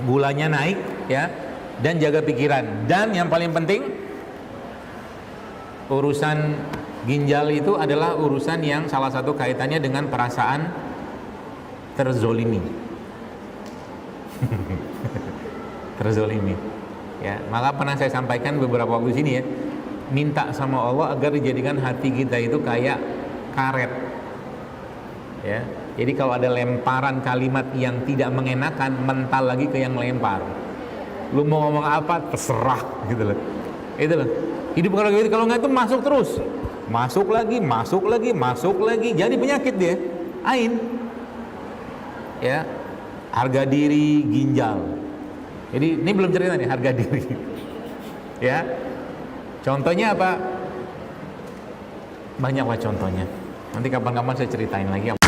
gulanya naik ya, dan jaga pikiran. Dan yang paling penting, urusan ginjal itu adalah urusan yang salah satu kaitannya dengan perasaan terzolimi. Terzolimi. Ya, maka pernah saya sampaikan beberapa waktu sini ya, minta sama Allah agar dijadikan hati kita itu kayak karet. Ya, jadi kalau ada lemparan kalimat yang tidak mengenakan, mental lagi ke yang lempar. Lu mau ngomong apa terserah gitu loh. Itu loh. Hidup kalau gitu, kalau nggak itu masuk terus. Masuk lagi. Jadi penyakit dia. Ain. Ya. Harga diri ginjal. Jadi ini belum cerita nih harga diri. Ya. Contohnya apa? Banyak lah contohnya. Nanti kapan-kapan saya ceritain lagi.